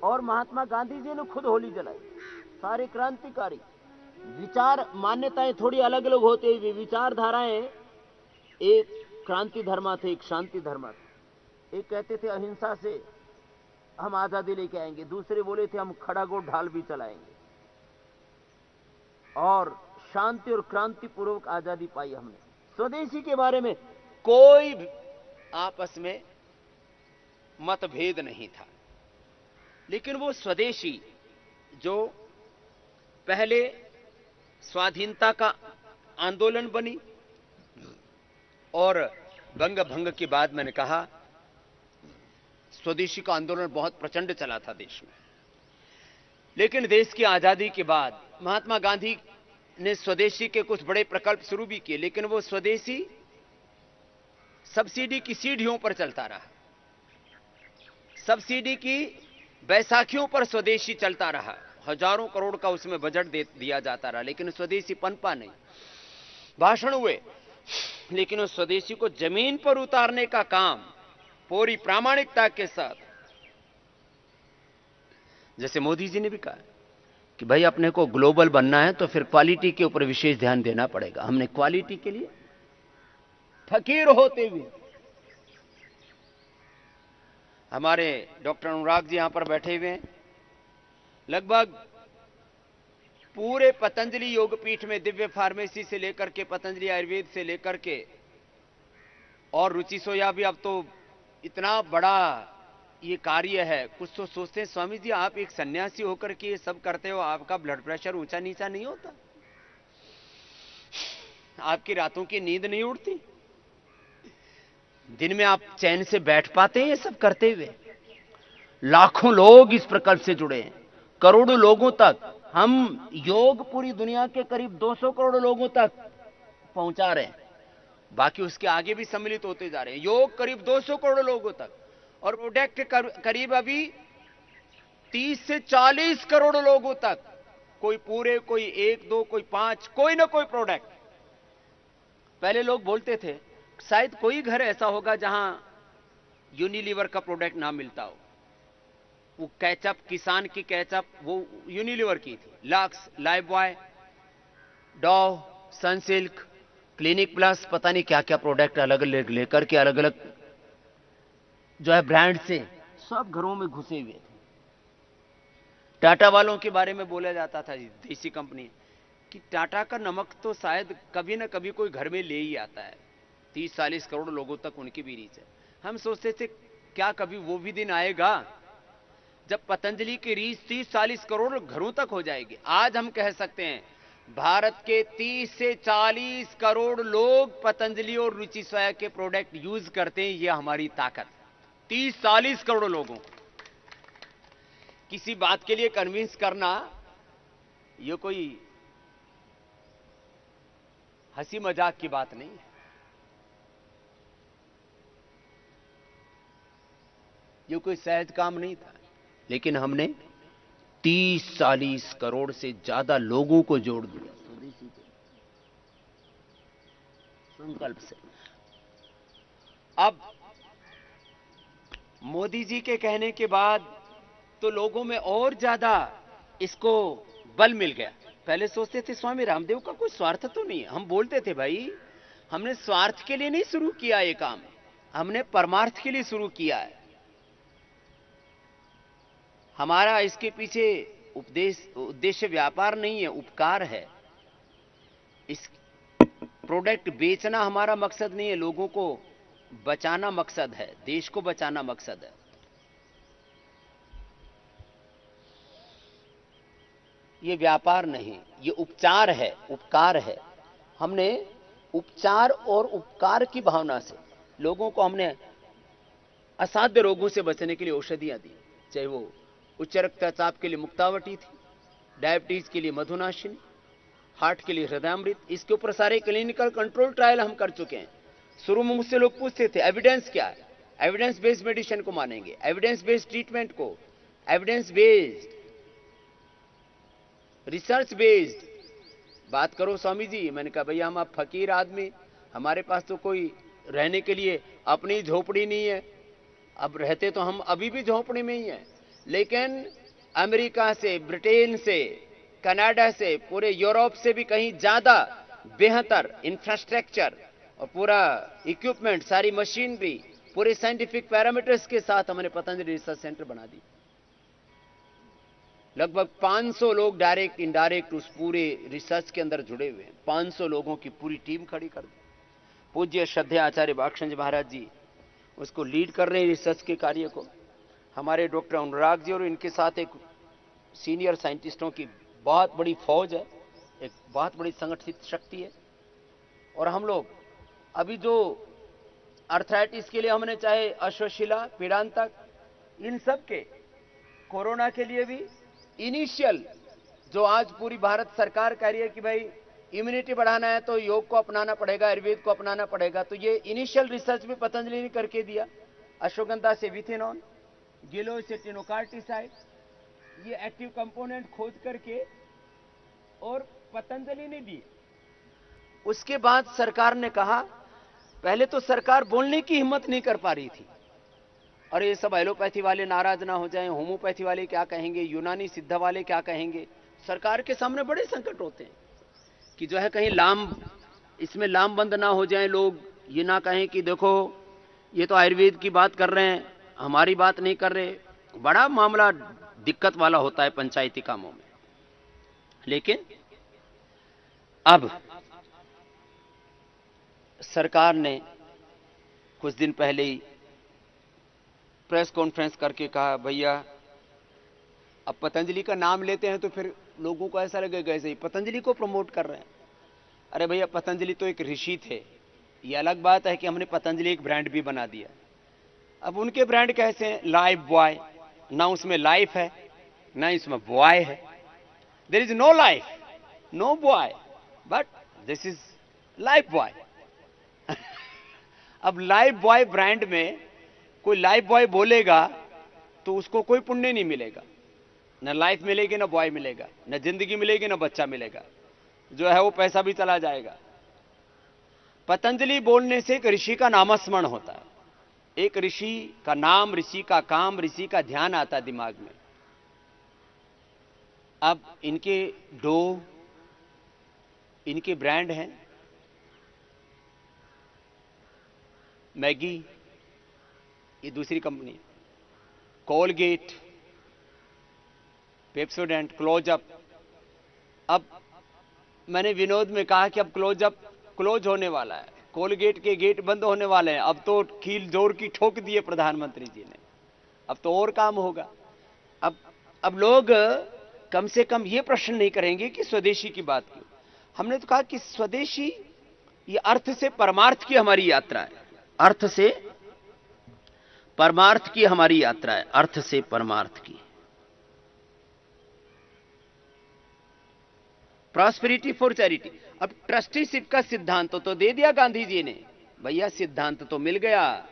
और महात्मा गांधी जी ने खुद होली जलाई, सारे क्रांतिकारी। विचार मान्यताएं थोड़ी अलग अलग होते हुए विचारधाराएं, एक क्रांति धर्मा थे, एक शांति धर्मा थे। एक कहते थे अहिंसा से हम आजादी लेके आएंगे, दूसरे बोले थे हम खड़ागो ढाल भी चलाएंगे। और शांति और क्रांति पूर्वक आजादी पाई हमने। स्वदेशी के बारे में कोई आपस में मतभेद नहीं था, लेकिन वो स्वदेशी जो पहले स्वाधीनता का आंदोलन बनी और बंग भंग के बाद मैंने कहा स्वदेशी का आंदोलन बहुत प्रचंड चला था देश में। लेकिन देश की आजादी के बाद महात्मा गांधी ने स्वदेशी के कुछ बड़े प्रकल्प शुरू भी किए, लेकिन वो स्वदेशी सब्सिडी की सीढ़ियों पर चलता रहा, सब्सिडी की बैसाखियों पर स्वदेशी चलता रहा। हजारों करोड़ का उसमें बजट दिया जाता रहा, लेकिन स्वदेशी पनपा नहीं। भाषण हुए, लेकिन उस स्वदेशी को जमीन पर उतारने का काम पूरी प्रामाणिकता के साथ, जैसे मोदी जी ने भी कहा कि भाई अपने को ग्लोबल बनना है तो फिर क्वालिटी के ऊपर विशेष ध्यान देना पड़ेगा। हमने क्वालिटी के लिए फकीर होते हुए, हमारे डॉक्टर अनुराग जी यहां पर बैठे हुए हैं, लगभग पूरे पतंजलि योगपीठ में दिव्य फार्मेसी से लेकर के पतंजलि आयुर्वेद से लेकर के और रुचि सोया भी अब तो इतना बड़ा ये कार्य है। कुछ तो सोचते हैं स्वामी जी आप एक सन्यासी होकर के ये सब करते हो, आपका ब्लड प्रेशर ऊंचा नीचा नहीं होता, आपकी रातों की नींद नहीं उड़ती, दिन में आप चैन से बैठ पाते हैं ये सब करते हुए। लाखों लोग इस प्रकल्प से जुड़े हैं, करोड़ों लोगों तक हम योग पूरी दुनिया के करीब 200 करोड़ लोगों तक पहुंचा रहे हैं, बाकी उसके आगे भी सम्मिलित होते जा रहे हैं। योग करीब 200 करोड़ लोगों तक, और प्रोडक्ट करीब अभी 30 से 40 करोड़ लोगों तक, कोई पूरे, कोई 1 2, कोई 5, कोई ना कोई प्रोडक्ट। पहले लोग बोलते थे शायद कोई घर ऐसा होगा जहां यूनिलीवर का प्रोडक्ट ना मिलता हो। वो कैचअप, किसान की कैचअप वो यूनिलीवर की थी, lux, Lifebuoy, Dow, Sunsilk, clinic plus, पता नहीं क्या क्या प्रोडक्ट अलग अलग लेकर के अलग अलग जो है ब्रांड से सब घरों में घुसे हुए थे। टाटा वालों के बारे में बोला जाता था, देसी कंपनी, कि टाटा का नमक तो शायद कभी ना कभी कोई घर में ले ही आता है। 30-40 करोड़ लोगों तक उनकी भी रीच है। हम सोचते थे क्या कभी वो भी दिन आएगा जब पतंजलि की रीच 30-40 करोड़ घरों तक हो जाएगी। आज हम कह सकते हैं भारत के 30 से 40 करोड़ लोग पतंजलि और रुचि सोया के प्रोडक्ट यूज करते हैं। ये हमारी ताकत, 30-40 करोड़ लोगों को किसी बात के लिए कन्विंस करना ये कोई हंसी मजाक की बात नहीं है, ये कोई सहज काम नहीं था। लेकिन हमने 30-40 करोड़ से ज्यादा लोगों को जोड़ दिया स्वदेशी के संकल्प से। अब मोदी जी के कहने के बाद तो लोगों में और ज्यादा इसको बल मिल गया। पहले सोचते थे स्वामी रामदेव का कोई स्वार्थ तो नहीं है। हम बोलते थे भाई हमने स्वार्थ के लिए नहीं शुरू किया ये काम, हमने परमार्थ के लिए शुरू किया है। हमारा इसके पीछे उद्देश्य व्यापार नहीं है, उपकार है। इस प्रोडक्ट बेचना हमारा मकसद नहीं है, लोगों को बचाना मकसद है, देश को बचाना मकसद है। ये व्यापार नहीं, ये उपचार है, उपकार है। हमने उपचार और उपकार की भावना से लोगों को हमने असाध्य रोगों से बचने के लिए औषधियां दी, चाहे वो उच्च रक्तचाप के लिए मुक्तावटी थी, डायबिटीज के लिए मधुनाशिनी, हार्ट के लिए हृदयामृत। इसके ऊपर सारे क्लिनिकल कंट्रोल ट्रायल हम कर चुके हैं। शुरू में मुझसे लोग पूछते थे एविडेंस क्या है, एविडेंस बेस्ड मेडिसिन को मानेंगे, एविडेंस बेस्ड ट्रीटमेंट को, एविडेंस बेस्ड, रिसर्च बेस्ड बात करो स्वामी जी। मैंने कहा भैया हम आप फकीर आदमी, हमारे पास तो कोई रहने के लिए अपनी झोपड़ी नहीं है। अब रहते तो हम अभी भी झोपड़ी में ही हैं, लेकिन अमेरिका से, ब्रिटेन से, कनाडा से, पूरे यूरोप से भी कहीं ज्यादा बेहतर इंफ्रास्ट्रक्चर और पूरा इक्विपमेंट, सारी मशीनरी, पूरे साइंटिफिक पैरामीटर्स के साथ हमने पतंजलि रिसर्च सेंटर बना दी। लगभग 500 लोग डायरेक्ट इनडायरेक्ट उस पूरे रिसर्च के अंदर जुड़े हुए हैं। 500 लोगों की पूरी टीम खड़ी कर दी। पूज्य श्रद्धेय आचार्य बाक्षंज महाराज जी उसको लीड कर रहे हैं रिसर्च के कार्य को। हमारे डॉक्टर अनुराग जी और इनके साथ एक सीनियर साइंटिस्टों की बहुत बड़ी फौज है, एक बहुत बड़ी संगठित शक्ति है। और हम लोग अभी जो आर्थराइटिस के लिए हमने चाहे अश्वशिला, पीड़ांतक, इन सब के, कोरोना के लिए भी इनिशियल जो आज पूरी भारत सरकार कह रही है कि भाई इम्यूनिटी बढ़ाना है तो योग को अपनाना पड़ेगा, आयुर्वेद को अपनाना पड़ेगा, तो ये इनिशियल रिसर्च भी पतंजलि ने करके दिया। अश्वगंधा से विथेनॉल, गिलो से टिनोकार्टिसाइड, ये एक्टिव कंपोनेंट खोज करके और पतंजलि ने दी। उसके बाद सरकार ने कहा, पहले तो सरकार बोलने की हिम्मत नहीं कर पा रही थी, और ये सब एलोपैथी वाले नाराज ना हो जाएं, होम्योपैथी वाले क्या कहेंगे, यूनानी सिद्ध वाले क्या कहेंगे। सरकार के सामने बड़े संकट होते हैं कि जो है कहीं इसमें लामबंद ना हो जाएं, लोग ये ना कहें कि देखो ये तो आयुर्वेद की बात कर रहे हैं, हमारी बात नहीं कर रहे। बड़ा मामला दिक्कत वाला होता है पंचायती कामों में। लेकिन अब सरकार ने कुछ दिन पहले ही प्रेस कॉन्फ्रेंस करके कहा, भैया अब पतंजलि का नाम लेते हैं तो फिर लोगों को ऐसा लगेगा ऐसे ही पतंजलि को प्रमोट कर रहे हैं। अरे भैया, पतंजलि तो एक ऋषि थे। ये अलग बात है कि हमने पतंजलि एक ब्रांड भी बना दिया। अब उनके ब्रांड कैसे हैं? लाइफ बॉय, ना उसमें लाइफ है ना इसमें बॉय है। There is no life, no boy, but this is Lifebuoy. अब लाइफ बॉय ब्रांड में कोई लाइफ बॉय बोलेगा तो उसको कोई पुण्य नहीं मिलेगा, न लाइफ मिलेगी ना बॉय मिलेगा, न जिंदगी मिलेगी ना बच्चा मिलेगा, जो है वो पैसा भी चला जाएगा। पतंजलि बोलने से एक ऋषि का नामस्मरण होता है, एक ऋषि का नाम, ऋषि का काम, ऋषि का ध्यान आता है दिमाग में। अब इनके डो, इनके ब्रांड हैं, मैगी ये दूसरी कंपनी, कोलगेट, पेप्सोडेंट, क्लोजअप। अब मैंने विनोद में कहा कि अब क्लोजअप क्लोज होने वाला है, कोलगेट के गेट बंद होने वाले हैं। अब तो कील जोर की ठोक दिए प्रधानमंत्री जी ने, अब तो और काम होगा। अब लोग कम से कम ये प्रश्न नहीं करेंगे कि स्वदेशी की बात क्यों। हमने तो कहा कि स्वदेशी ये अर्थ से परमार्थ की हमारी यात्रा है, अर्थ से परमार्थ की हमारी यात्रा है, अर्थ से परमार्थ की। Prosperity for charity. अब ट्रस्टीशिप का सिद्धांत तो दे दिया गांधी जी ने, भैया सिद्धांत तो मिल गया,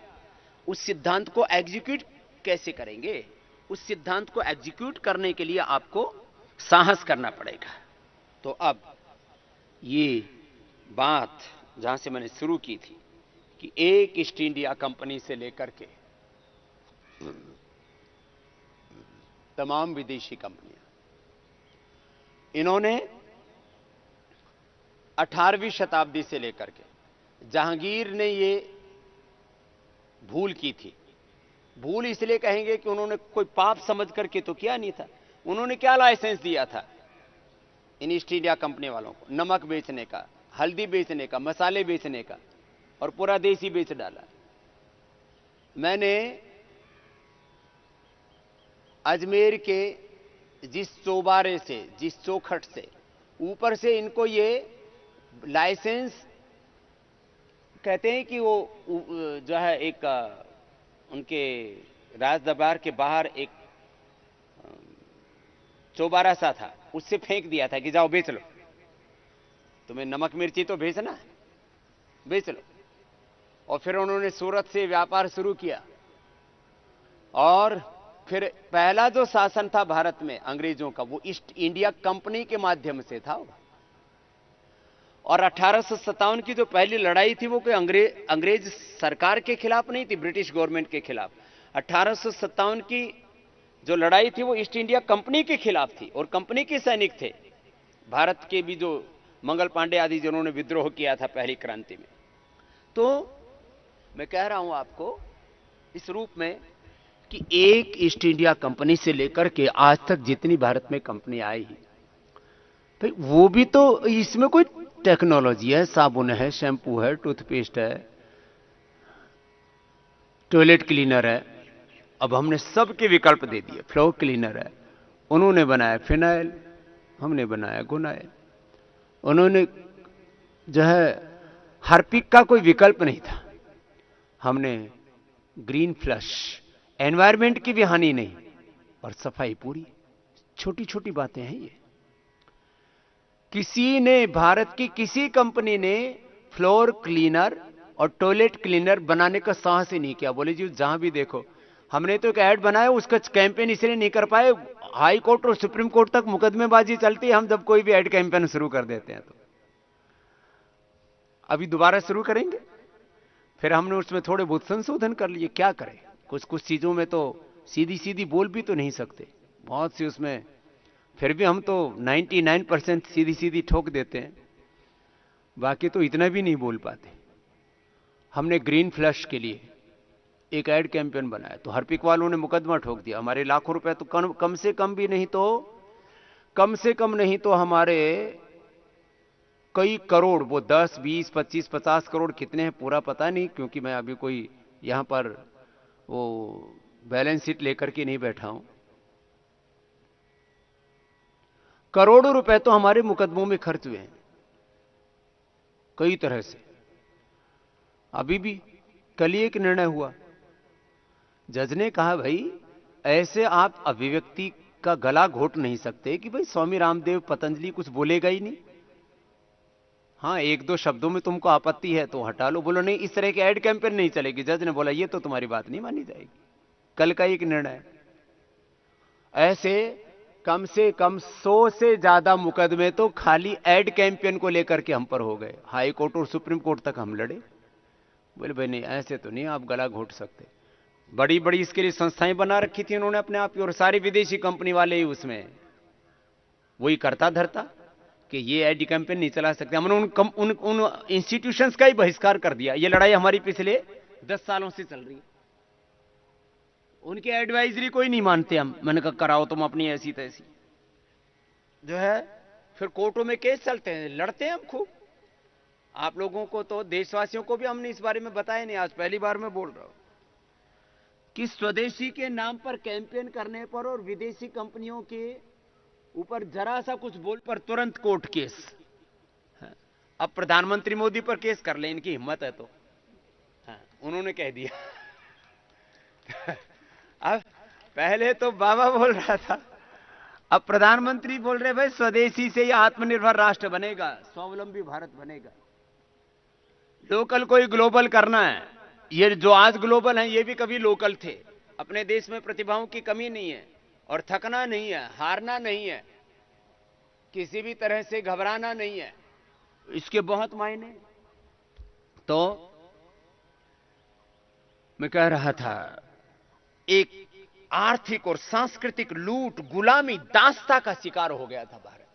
उस सिद्धांत को एग्जीक्यूट कैसे करेंगे? उस सिद्धांत को एग्जीक्यूट करने के लिए आपको साहस करना पड़ेगा। तो अब ये बात जहां से मैंने शुरू की थी कि एक ईस्ट इंडिया कंपनी से लेकर के तमाम विदेशी कंपनियां, इन्होंने 18वीं शताब्दी से लेकर के जहांगीर ने ये भूल की थी। भूल इसलिए कहेंगे कि उन्होंने कोई पाप समझ करके तो किया नहीं था। उन्होंने क्या लाइसेंस दिया था इन ईस्ट इंडिया कंपनी वालों को? नमक बेचने का, हल्दी बेचने का, मसाले बेचने का, और पूरा देश ही बेच डाला। मैंने अजमेर के जिस चौबारे से, जिस चौखट से ऊपर से इनको ये लाइसेंस कहते हैं कि वो जो है एक उनके राज दरबार के बाहर एक चौबारा सा था, उससे फेंक दिया था कि जाओ बेच लो, तुम्हें नमक मिर्ची तो बेचना है, बेच लो। और फिर उन्होंने सूरत से व्यापार शुरू किया, और फिर पहला जो शासन था भारत में अंग्रेजों का, वो ईस्ट इंडिया कंपनी के माध्यम से था। और 1857 की जो पहली लड़ाई थी वो कोई अंग्रेज सरकार के खिलाफ नहीं थी, ब्रिटिश गवर्नमेंट के खिलाफ। 1857 की जो लड़ाई थी वो ईस्ट इंडिया कंपनी के खिलाफ थी, और कंपनी के सैनिक थे भारत के भी जो मंगल पांडे आदि जिन्होंने विद्रोह किया था पहली क्रांति में। तो मैं कह रहा हूं आपको इस रूप में कि एक ईस्ट इंडिया कंपनी से लेकर के आज तक जितनी भारत में कंपनी आई, भाई वो भी तो इसमें कोई टेक्नोलॉजी है, साबुन है, शैम्पू है, टूथपेस्ट है, टॉयलेट क्लीनर है। अब हमने सबके विकल्प दे दिए। फ्लोर क्लीनर है, उन्होंने बनाया फिनाइल, हमने बनाया गुनाइल। उन्होंने जो है हार्पिक का कोई विकल्प नहीं था, हमने ग्रीन फ्लश, एनवायरमेंट की भी हानि नहीं और सफाई पूरी। छोटी छोटी बातें हैं ये। किसी ने, भारत की किसी कंपनी ने फ्लोर क्लीनर और टॉयलेट क्लीनर बनाने का साहस ही नहीं किया। बोले जी जहां भी देखो, हमने तो एक ऐड बनाया, उसका कैंपेन इसलिए नहीं कर पाए, हाई कोर्ट और सुप्रीम कोर्ट तक मुकदमेबाजी चलती है हम जब कोई भी ऐड कैंपेन शुरू कर देते हैं। तो अभी दोबारा शुरू करेंगे, फिर हमने उसमें थोड़े बहुत संशोधन कर लिए। क्या करें, कुछ कुछ चीजों में तो सीधी सीधी बोल भी तो नहीं सकते, बहुत सी उसमें फिर भी हम तो 99% सीधी सीधी ठोक देते हैं, बाकी तो इतना भी नहीं बोल पाते। हमने ग्रीन फ्लश के लिए एक ऐड कैंपेन बनाया तो हार्पिक वालों ने मुकदमा ठोक दिया। हमारे लाखों रुपए तो कम से कम भी नहीं तो कम से कम नहीं तो हमारे कई करोड़, वो 10, 20, 25, 50 करोड़ कितने हैं पूरा पता नहीं, क्योंकि मैं अभी कोई यहां पर वो बैलेंस शीट लेकर के नहीं बैठा हूं। करोड़ों रुपए तो हमारे मुकदमों में खर्च हुए हैं कई तरह से। अभी भी कल ही एक निर्णय हुआ, जज ने कहा भाई ऐसे आप अभिव्यक्ति का गला घोट नहीं सकते कि भाई स्वामी रामदेव पतंजलि कुछ बोलेगा ही नहीं। हाँ, एक दो शब्दों में तुमको आपत्ति है तो हटा लो। बोलो नहीं, इस तरह के ऐड कैंपेन नहीं चलेगी। जज ने बोला ये तो तुम्हारी बात नहीं मानी जाएगी। कल का एक निर्णय। ऐसे कम से कम 100 से ज्यादा मुकदमे तो खाली ऐड कैंपेन को लेकर के हम पर हो गए। हाई कोर्ट और सुप्रीम कोर्ट तक हम लड़े। बोले भाई नहीं, ऐसे तो नहीं आप गला घोट सकते। बड़ी बड़ी इसके लिए संस्थाएं बना रखी थी उन्होंने अपने आप की, और सारी विदेशी कंपनी वाले ही उसमें वही करता धरता कि ये ऐड कैंपेन नहीं चला सकते। हमने उन इंस्टीट्यूशंस का ही बहिष्कार कर दिया। ये लड़ाई हमारी पिछले 10 सालों से चल रही है। उनकी एडवाइजरी कोई नहीं मानते हम। मैंने कहा कराओ तुम अपनी ऐसी तैसी। जो है फिर कोर्टों में केस चलते हैं, लड़ते हैं हम खूब। आप लोगों को तो, देशवासियों को भी हमने इस बारे में बताया नहीं, आज पहली बार मैं बोल रहा हूं कि स्वदेशी के नाम पर कैंपेन करने पर और विदेशी कंपनियों के ऊपर जरा सा कुछ बोल पर तुरंत कोर्ट केस। अब प्रधानमंत्री मोदी पर केस कर ले, इनकी हिम्मत है तो। उन्होंने कह दिया। अब पहले तो बाबा बोल रहा था, अब प्रधानमंत्री बोल रहे भाई स्वदेशी से ही आत्मनिर्भर राष्ट्र बनेगा, स्वावलंबी भारत बनेगा। लोकल को ही ग्लोबल करना है। ये जो आज ग्लोबल हैं ये भी कभी लोकल थे। अपने देश में प्रतिभाओं की कमी नहीं है और थकना नहीं है, हारना नहीं है, किसी भी तरह से घबराना नहीं है, इसके बहुत मायने। तो मैं कह रहा था एक आर्थिक और सांस्कृतिक लूट, गुलामी, दासता का शिकार हो गया था भारत,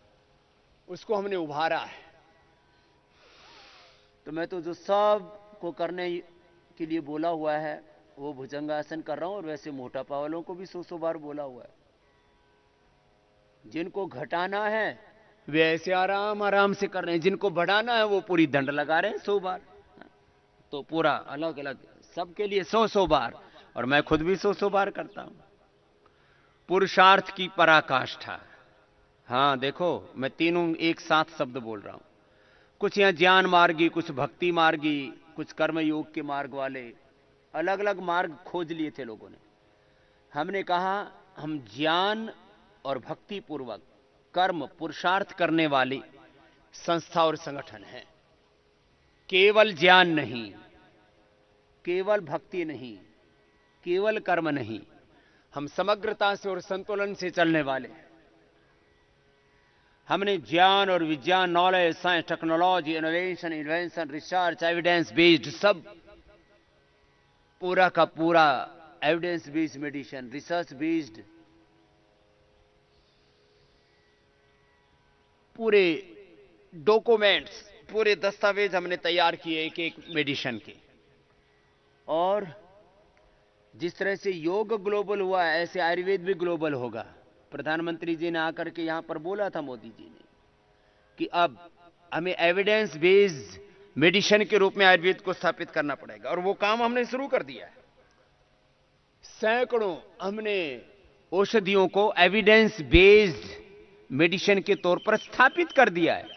उसको हमने उभारा है। तो मैं तो जो सब को करने के लिए बोला हुआ है वो भुजंगासन कर रहा हूं, और वैसे मोटापा वालों को भी 100 बार बोला हुआ है। जिनको घटाना है वे ऐसे आराम आराम से कर रहे हैं, जिनको बढ़ाना है वो पूरी दंड लगा रहे हैं 100 बार। तो पूरा अलग अलग सबके लिए 100 बार, और मैं खुद भी 100 बार करता हूं। पुरुषार्थ की पराकाष्ठा। हां देखो, मैं तीनों एक साथ शब्द बोल रहा हूं। कुछ यहां ज्ञान मार्गी, कुछ भक्ति मार्गी, कुछ कर्म योग के मार्ग वाले, अलग अलग मार्ग खोज लिए थे लोगों ने। हमने कहा हम ज्ञान और भक्ति पूर्वक कर्म पुरुषार्थ करने वाली संस्था और संगठन है। केवल ज्ञान नहीं, केवल भक्ति नहीं, केवल कर्म नहीं, हम समग्रता से और संतुलन से चलने वाले हैं। हमने ज्ञान और विज्ञान, knowledge, science, technology, innovation, invention, research, evidence based, सब पूरा का पूरा evidence based medicine, research based पूरे डॉक्यूमेंट्स, पूरे दस्तावेज हमने तैयार किए एक एक मेडिसिन के। और जिस तरह से योग ग्लोबल हुआ है, ऐसे आयुर्वेद भी ग्लोबल होगा। प्रधानमंत्री जी ने आकर के यहां पर बोला था, मोदी जी ने, कि अब हमें एविडेंस बेस्ड मेडिसिन के रूप में आयुर्वेद को स्थापित करना पड़ेगा, और वो काम हमने शुरू कर दिया है। सैकड़ों हमने औषधियों को एविडेंस बेस्ड मेडिसिन के तौर पर स्थापित कर दिया है।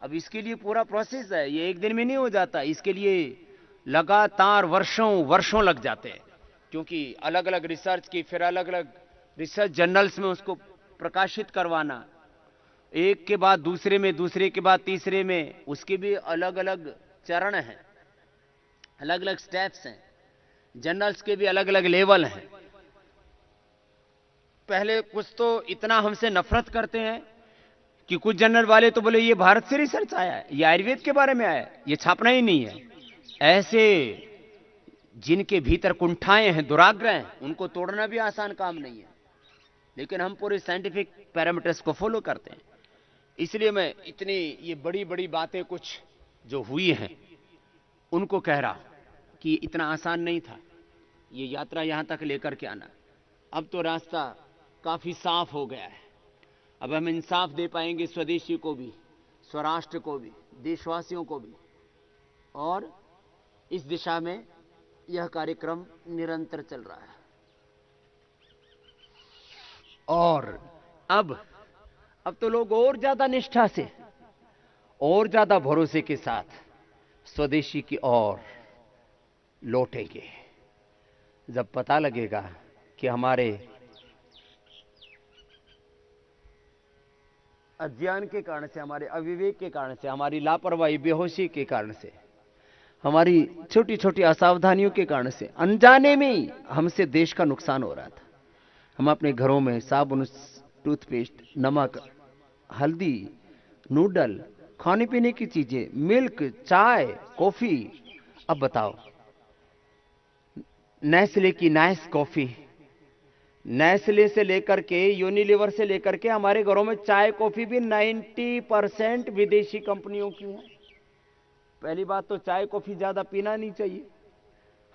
अब इसके लिए पूरा प्रोसेस है, ये एक दिन में नहीं हो जाता। इसके लिए लगातार वर्षों वर्षों लग जाते हैं, क्योंकि अलग अलग रिसर्च की, फिर अलग अलग रिसर्च जर्नल्स में उसको प्रकाशित करवाना, एक के बाद दूसरे में, दूसरे के बाद तीसरे में, उसके भी अलग अलग चरण हैं, अलग अलग स्टेप्स हैं। जर्नल्स के भी अलग अलग लेवल हैं। पहले कुछ तो इतना हमसे नफरत करते हैं कि कुछ जर्नल वाले तो बोले ये भारत से रिसर्च आया है, ये आयुर्वेद के बारे में आया है, ये छापना ही नहीं है। ऐसे जिनके भीतर कुंठाएं हैं, दुराग्रह हैं, उनको तोड़ना भी आसान काम नहीं है। लेकिन हम पूरे साइंटिफिक पैरामीटर्स को फॉलो करते हैं। इसलिए मैं इतनी ये बड़ी बड़ी बातें कुछ जो हुई हैं उनको कह रहा हूं कि इतना आसान नहीं था ये यात्रा यहां तक लेकर के आना। अब तो रास्ता काफी साफ हो गया है। अब हम इंसाफ दे पाएंगे स्वदेशी को भी, स्वराष्ट्र को भी, देशवासियों को भी। और इस दिशा में यह कार्यक्रम निरंतर चल रहा है। और अब तो लोग और ज्यादा निष्ठा से, और ज्यादा भरोसे के साथ स्वदेशी की ओर लौटेंगे, जब पता लगेगा कि हमारे अज्ञान के कारण से, हमारे अविवेक के कारण से, हमारी लापरवाही, बेहोशी के कारण से, हमारी छोटी छोटी असावधानियों के कारण से, अनजाने में ही हमसे देश का नुकसान हो रहा था। हम अपने घरों में साबुन, टूथपेस्ट, नमक, हल्दी, नूडल, खाने पीने की चीजें, मिल्क, चाय, कॉफी, अब बताओ, नेस्ले की नाइस कॉफी, नेस्ले से लेकर के, यूनिलीवर से लेकर के, हमारे घरों में चाय कॉफी भी 90% विदेशी कंपनियों की है। पहली बात तो चाय कॉफी ज्यादा पीना नहीं चाहिए।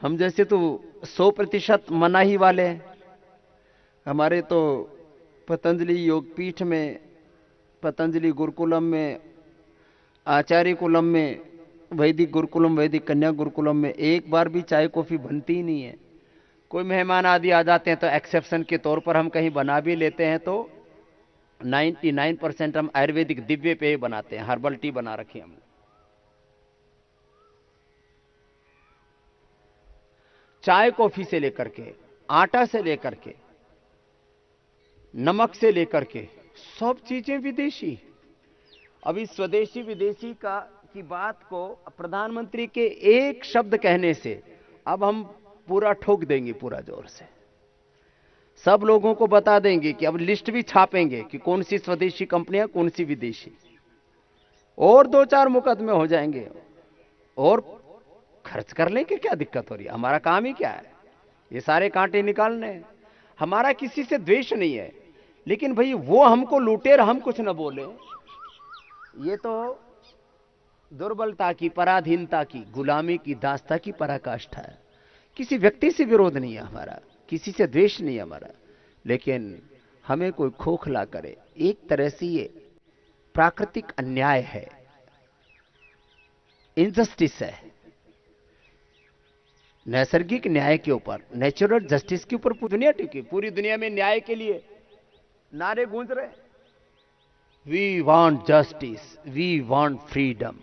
हम जैसे तो 100% मनाही वाले हैं। हमारे तो पतंजलि योगपीठ में, पतंजलि गुरुकुलम में, आचार्य कुलम में, वैदिक गुरुकुलम, वैदिक कन्या गुरुकुलम में एक बार भी चाय कॉफी बनती ही नहीं है। कोई मेहमान आदि आ जाते हैं तो एक्सेप्शन के तौर पर हम कहीं बना भी लेते हैं, तो 99% हम आयुर्वेदिक दिव्य पेय बनाते हैं, हर्बल टी बना रखी हमने। चाय कॉफी से लेकर के, आटा से लेकर के, नमक से लेकर के, सब चीजें विदेशी। अभी स्वदेशी विदेशी की बात को प्रधानमंत्री के एक शब्द कहने से अब हम पूरा ठोक देंगे, पूरा जोर से सब लोगों को बता देंगे कि अब लिस्ट भी छापेंगे कि कौन सी स्वदेशी कंपनियां, कौन सी विदेशी। और 2-4 मुकदमे हो जाएंगे और खर्च कर लेंगे। क्या दिक्कत हो रही है? हमारा काम ही क्या है? ये सारे कांटे निकालने। हमारा किसी से द्वेष नहीं है, लेकिन भाई वो हमको लूटे और हम कुछ न बोले, ये तो दुर्बलता की, पराधीनता की, गुलामी की, दास्ता की पराकाष्ठा है। किसी व्यक्ति से विरोध नहीं है हमारा, किसी से द्वेष नहीं है हमारा, लेकिन हमें कोई खोखला करे, एक तरह से ये प्राकृतिक अन्याय है, इनजस्टिस है। नैसर्गिक न्याय के ऊपर, नेचुरल जस्टिस के ऊपर दुनिया टिकी। पूरी दुनिया में न्याय के लिए नारे गूंज रहे। We want justice, we want freedom.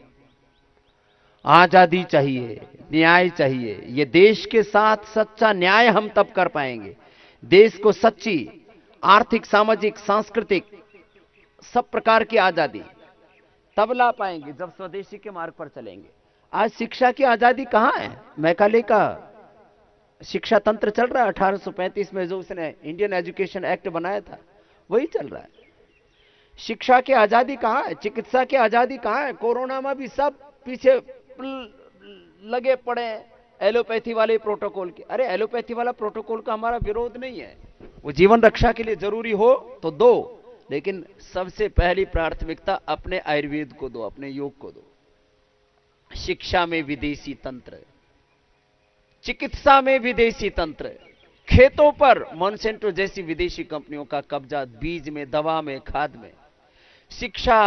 आजादी चाहिए, न्याय चाहिए। ये देश के साथ सच्चा न्याय हम तब कर पाएंगे, देश को सच्ची आर्थिक, सामाजिक, सांस्कृतिक सब प्रकार की आजादी तब ला पाएंगे जब स्वदेशी के मार्ग पर चलेंगे। आज शिक्षा की आजादी कहां है? मैकाले का शिक्षा तंत्र चल रहा है 1835 में, जो उसने इंडियन एजुकेशन एक्ट बनाया था, वही चल रहा है। शिक्षा की आजादी कहां है? चिकित्सा की आजादी कहां है? कोरोना में भी सब पीछे लगे पड़े हैं एलोपैथी वाले प्रोटोकॉल के। अरे एलोपैथी वाला प्रोटोकॉल का हमारा विरोध नहीं है, वो जीवन रक्षा के लिए जरूरी हो तो दो, लेकिन सबसे पहली प्राथमिकता अपने आयुर्वेद को दो, अपने योग को दो। शिक्षा में विदेशी तंत्र, चिकित्सा में विदेशी तंत्र, खेतों पर मॉन्सेंटो जैसी विदेशी कंपनियों का कब्जा, बीज में, दवा में, खाद में। शिक्षा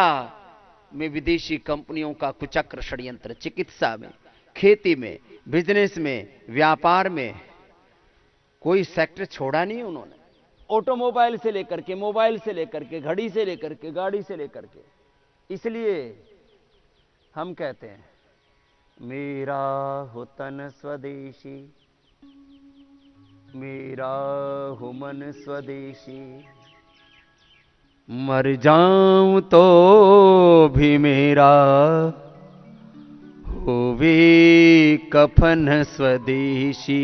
में विदेशी कंपनियों का कुचक्र षड्यंत्र, चिकित्सा में, खेती में, बिजनेस में, व्यापार में कोई सेक्टर छोड़ा नहीं उन्होंने। ऑटोमोबाइल से लेकर के, मोबाइल से लेकर के, घड़ी से लेकर के, गाड़ी से लेकर के। इसलिए हम कहते हैं मेरा हो तन स्वदेशी, मेरा हो मन स्वदेशी, मर जाऊं तो भी मेरा होवे कफन स्वदेशी,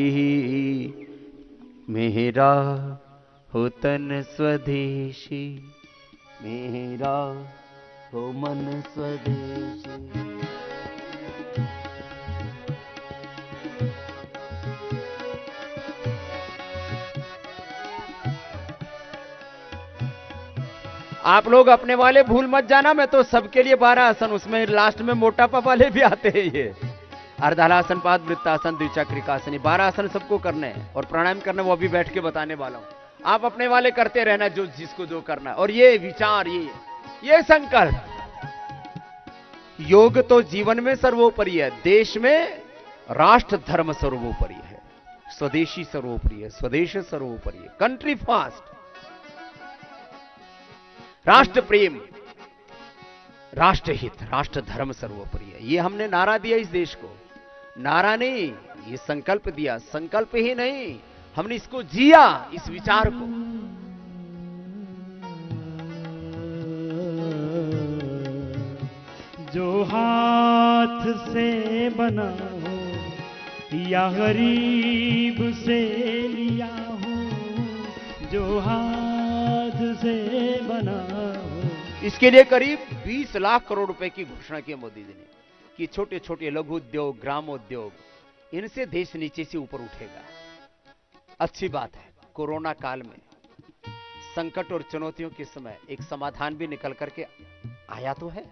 मेरा हो तन स्वदेशी, मेरा हो मन स्वदेशी। आप लोग अपने वाले भूल मत जाना, मैं तो सबके लिए 12 आसन, उसमें लास्ट में मोटापा वाले भी आते हैं। ये अर्धालासन, पाद वृत्तासन, द्विचक्रिकासन, 12 आसन सबको करने हैं और प्राणायाम करना वो अभी बैठ के बताने वाला हूं। आप अपने वाले करते रहना, जो जिसको जो करना है। और ये विचार, ये संकल्प, योग तो जीवन में सर्वोपरि है, देश में राष्ट्र धर्म सर्वोपरि है, स्वदेशी सर्वोपरि है, स्वदेश सर्वोपरि है, कंट्री फास्ट, राष्ट्र प्रेम, राष्ट्र हित, राष्ट्र धर्म सर्वोपरि है। ये हमने नारा दिया इस देश को, नारा नहीं, ये संकल्प दिया। संकल्प ही नहीं, हमने इसको जिया, इस विचार को। जो हाथ से बना हो या गरीब से लिया हो, जो हाथ से बना हो। इसके लिए करीब 20 लाख करोड़ रुपए की घोषणा की मोदी जी ने कि छोटे छोटे लघु उद्योग, ग्रामोद्योग, इनसे देश नीचे से ऊपर उठेगा। अच्छी बात है, कोरोना काल में संकट और चुनौतियों के समय एक समाधान भी निकल करके आया तो है।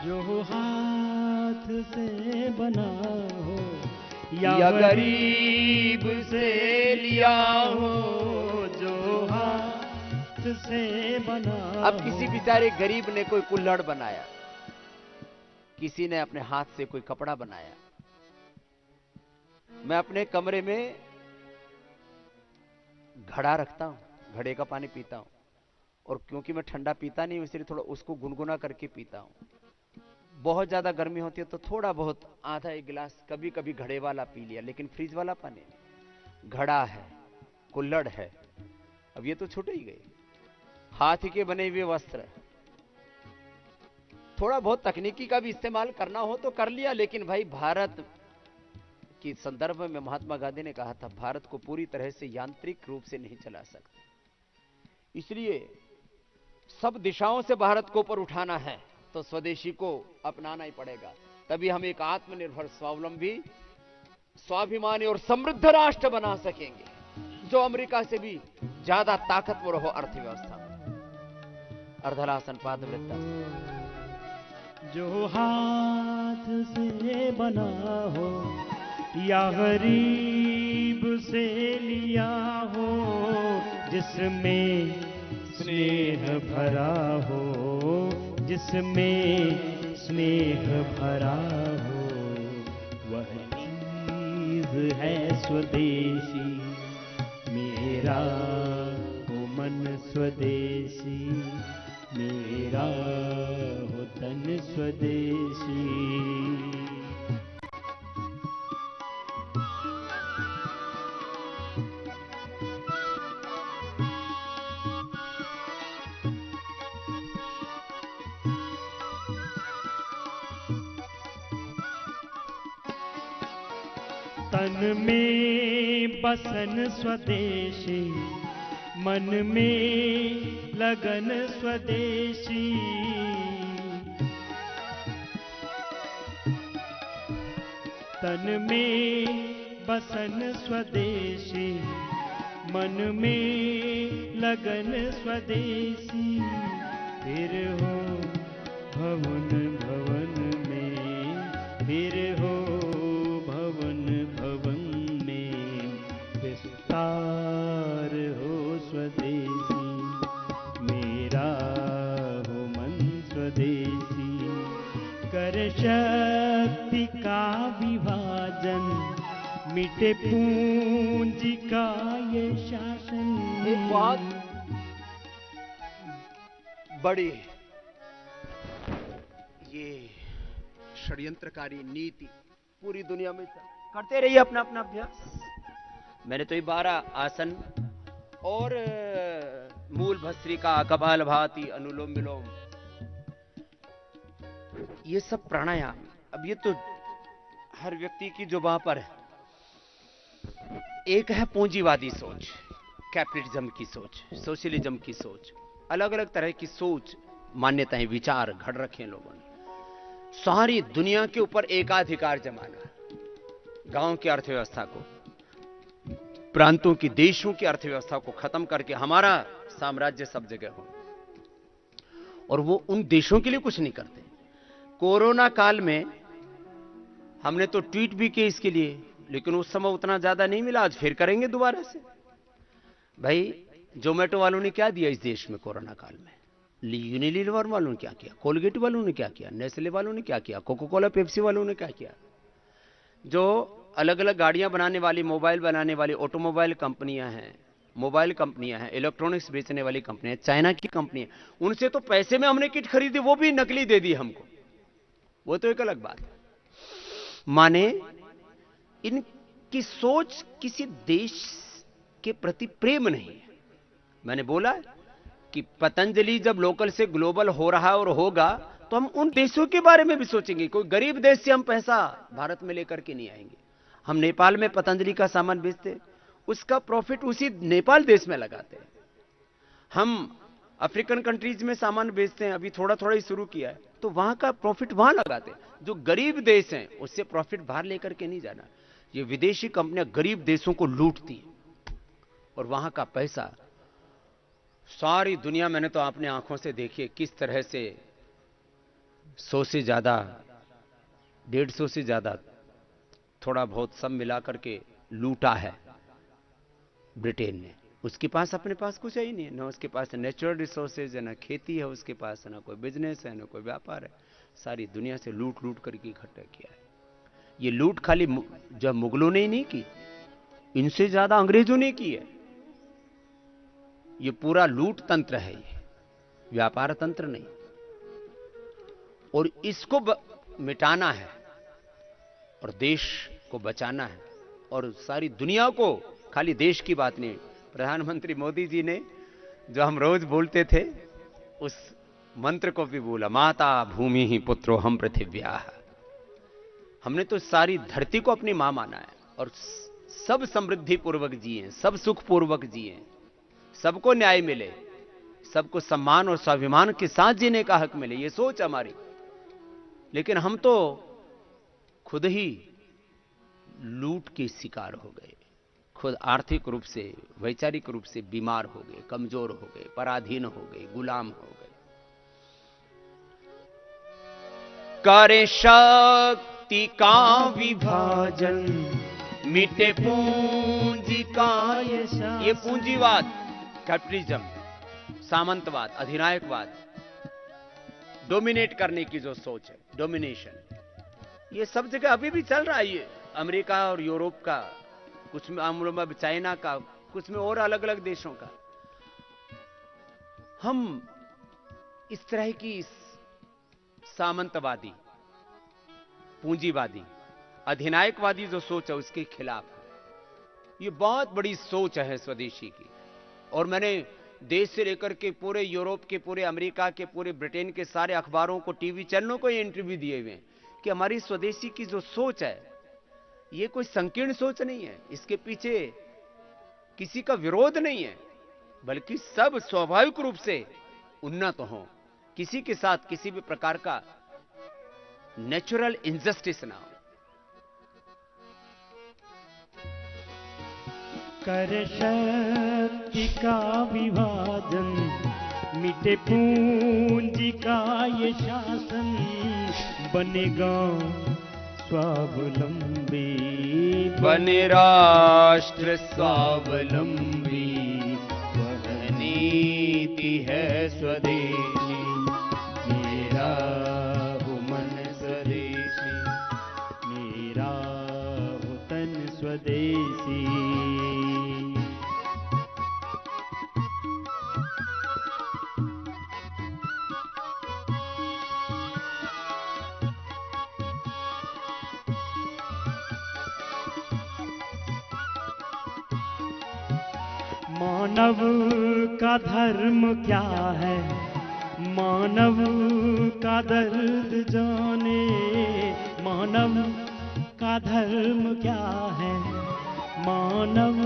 जो हाथ से बना हो या गरीब से लिया हो, जो हाथ से बना। अब किसी बेचारे गरीब ने कोई कुल्हड़ बनाया, किसी ने अपने हाथ से कोई कपड़ा बनाया। मैं अपने कमरे में घड़ा रखता हूं, घड़े का पानी पीता हूं, और क्योंकि मैं ठंडा पीता नहीं इसलिए थोड़ा उसको गुनगुना करके पीता हूं। बहुत ज्यादा गर्मी होती है तो थोड़ा बहुत आधा एक गिलास कभी कभी घड़े वाला पी लिया, लेकिन फ्रिज वाला पानी नहीं। घड़ा है, कुल्हड़ है, अब ये तो छूट ही गई। हाथ के बने हुए वस्त्र, थोड़ा बहुत तकनीकी का भी इस्तेमाल करना हो तो कर लिया, लेकिन भाई भारत के संदर्भ में महात्मा गांधी ने कहा था, भारत को पूरी तरह से यांत्रिक रूप से नहीं चला सकते। इसलिए सब दिशाओं से भारत को ऊपर उठाना है तो स्वदेशी को अपनाना ही पड़ेगा। तभी हम एक आत्मनिर्भर, स्वावलंबी, स्वाभिमानी और समृद्ध राष्ट्र बना सकेंगे, जो अमेरिका से भी ज्यादा ताकतवर हो अर्थव्यवस्था में। अर्धलासन, पाद वृत्तासन। जो हाथ से बना हो या गरीब से लिया हो, जिसमें स्नेह भरा हो, जिसमें स्नेह भरा हो, वह चीज है स्वदेशी। मेरा हो मन स्वदेशी, मेरा हो तन स्वदेशी। तन में बसन स्वदेशी, मन में लगन स्वदेशी। तन में बसन स्वदेशी, मन में लगन स्वदेशी, फिर हो भवन भवन में, फिर हो भवन भवन में, विस्तार हो स्वदेशी, मेरा हो मन स्वदेशी, कर शक्ति का विभाजन, मिटे पूंजी का ये शासन। एक बहुत बड़ी ये षड्यंत्रकारी नीति पूरी दुनिया में करते रहिए अपना अपना अभ्यास। मैंने तो ये 12 आसन और मूल भस्त्रिका, कपालभाति, अनुलोम विलोम, ये सब प्राणायाम, अब ये तो हर व्यक्ति की जुबान पर है। एक है पूंजीवादी सोच, कैपिटलिज्म की सोच, सोशलिज्म की सोच, अलग अलग तरह की सोच, मान्यताएं, विचार घड़ रखे हैं लोगों ने। सारी दुनिया के ऊपर एकाधिकार जमाना, गांव की अर्थव्यवस्था को, प्रांतों की, देशों की अर्थव्यवस्था को खत्म करके हमारा साम्राज्य सब जगह हो। और वो उन देशों के लिए कुछ नहीं करते। कोरोना काल में हमने तो ट्वीट भी किए इसके लिए, लेकिन उस समय उतना ज्यादा नहीं मिला। आज फिर करेंगे दोबारा से। भाई जोमेटो वालों ने क्या दिया इस देश में कोरोना काल में? यूनिलीवर वालों ने क्या किया, कोलगेट वालों ने क्या किया, नेस्ले वालों ने क्या किया, कोको कोला पेप्सी वालों ने क्या किया? जो अलग अलग गाड़ियां बनाने वाली, मोबाइल बनाने वाली ऑटोमोबाइल कंपनियां हैं, मोबाइल कंपनियां हैं, इलेक्ट्रॉनिक्स बेचने वाली कंपनियां, चाइना की कंपनियां, उनसे तो पैसे में हमने किट खरीदी, वो भी नकली दे दी हमको। वो तो एक अलग बात है। माने इनकी सोच किसी देश के प्रति प्रेम नहीं है। मैंने बोला कि पतंजलि जब लोकल से ग्लोबल हो रहा है और होगा, तो हम उन देशों के बारे में भी सोचेंगे। कोई गरीब देश से हम पैसा भारत में लेकर के नहीं आएंगे। हम नेपाल में पतंजलि का सामान बेचते, उसका प्रॉफिट उसी नेपाल देश में लगाते हैं। हम अफ्रीकन कंट्रीज में सामान बेचते हैं, अभी थोड़ा थोड़ा ही शुरू किया है, तो वहां का प्रॉफिट वहां लगाते हैं। जो गरीब देश हैं उससे प्रॉफिट बाहर लेकर के नहीं जाना। ये विदेशी कंपनियां गरीब देशों को लूटती हैं और वहां का पैसा सारी दुनिया, मैंने तो अपने आंखों से देखी किस तरह से 100 से ज्यादा, 150 से ज्यादा, थोड़ा बहुत सब मिला करके लूटा है ब्रिटेन ने। उसके पास अपने पास कुछ है ही नहीं, ना उसके पास नेचुरल रिसोर्सेज है, ना खेती है उसके पास, ना कोई बिजनेस है, ना कोई व्यापार है। सारी दुनिया से लूट लूट करके इकट्ठा किया है। ये लूट खाली जब मुगलों ने ही नहीं की, इनसे ज्यादा अंग्रेजों ने की है। ये पूरा लूट तंत्र है, ये व्यापार तंत्र नहीं। और इसको मिटाना है और देश को बचाना है। और सारी दुनिया को, खाली देश की बात नहीं, प्रधानमंत्री मोदी जी ने जो हम रोज बोलते थे उस मंत्र को भी बोला, माता भूमि ही पुत्रो हम पृथिव्या। हमने तो सारी धरती को अपनी मां माना है और सब समृद्धि पूर्वक जिए, सब सुख पूर्वक जिए, सबको न्याय मिले, सबको सम्मान और स्वाभिमान के साथ जीने का हक मिले, ये सोच हमारी। लेकिन हम तो खुद ही लूट के शिकार हो गए, खुद आर्थिक रूप से, वैचारिक रूप से बीमार हो गए, कमजोर हो गए, पराधीन हो गए, गुलाम हो गए। करे शक्ति का विभाजन, मिटे पूंजी का ये पूंजीवाद, कैपिटलिज्म, सामंतवाद, अधिनायकवाद, डोमिनेट करने की जो सोच है, डोमिनेशन, ये सब जगह अभी भी चल रहा है। ये अमेरिका और यूरोप का, कुछ मामलों में चाइना का, कुछ में और अलग अलग देशों का। हम इस तरह की सामंतवादी, पूंजीवादी, अधिनायकवादी जो सोच है उसके खिलाफ है। ये बहुत बड़ी सोच है स्वदेशी की। और मैंने देश से लेकर के पूरे यूरोप के, पूरे अमेरिका के, पूरे ब्रिटेन के सारे अखबारों को, टीवी चैनलों को ये इंटरव्यू दिए हुए हैं कि हमारी स्वदेशी की जो सोच है ये कोई संकीर्ण सोच नहीं है, इसके पीछे किसी का विरोध नहीं है, बल्कि सब स्वाभाविक रूप से उन्नत हो, किसी के साथ किसी भी प्रकार का नेचुरल इनजस्टिस ना हो। कर शक्ति का विभाजन, मिटे पूंजी का ये शासन, बनेगा स्वावलंबी, बने राष्ट्र स्वावलंबी, वह नीति है स्वदेशी, मेरा हो मन स्वदेशी, मेरा हो तन स्वदेशी। मानव का धर्म क्या है, मानव का दर्द जाने, मानव का धर्म क्या है, मानव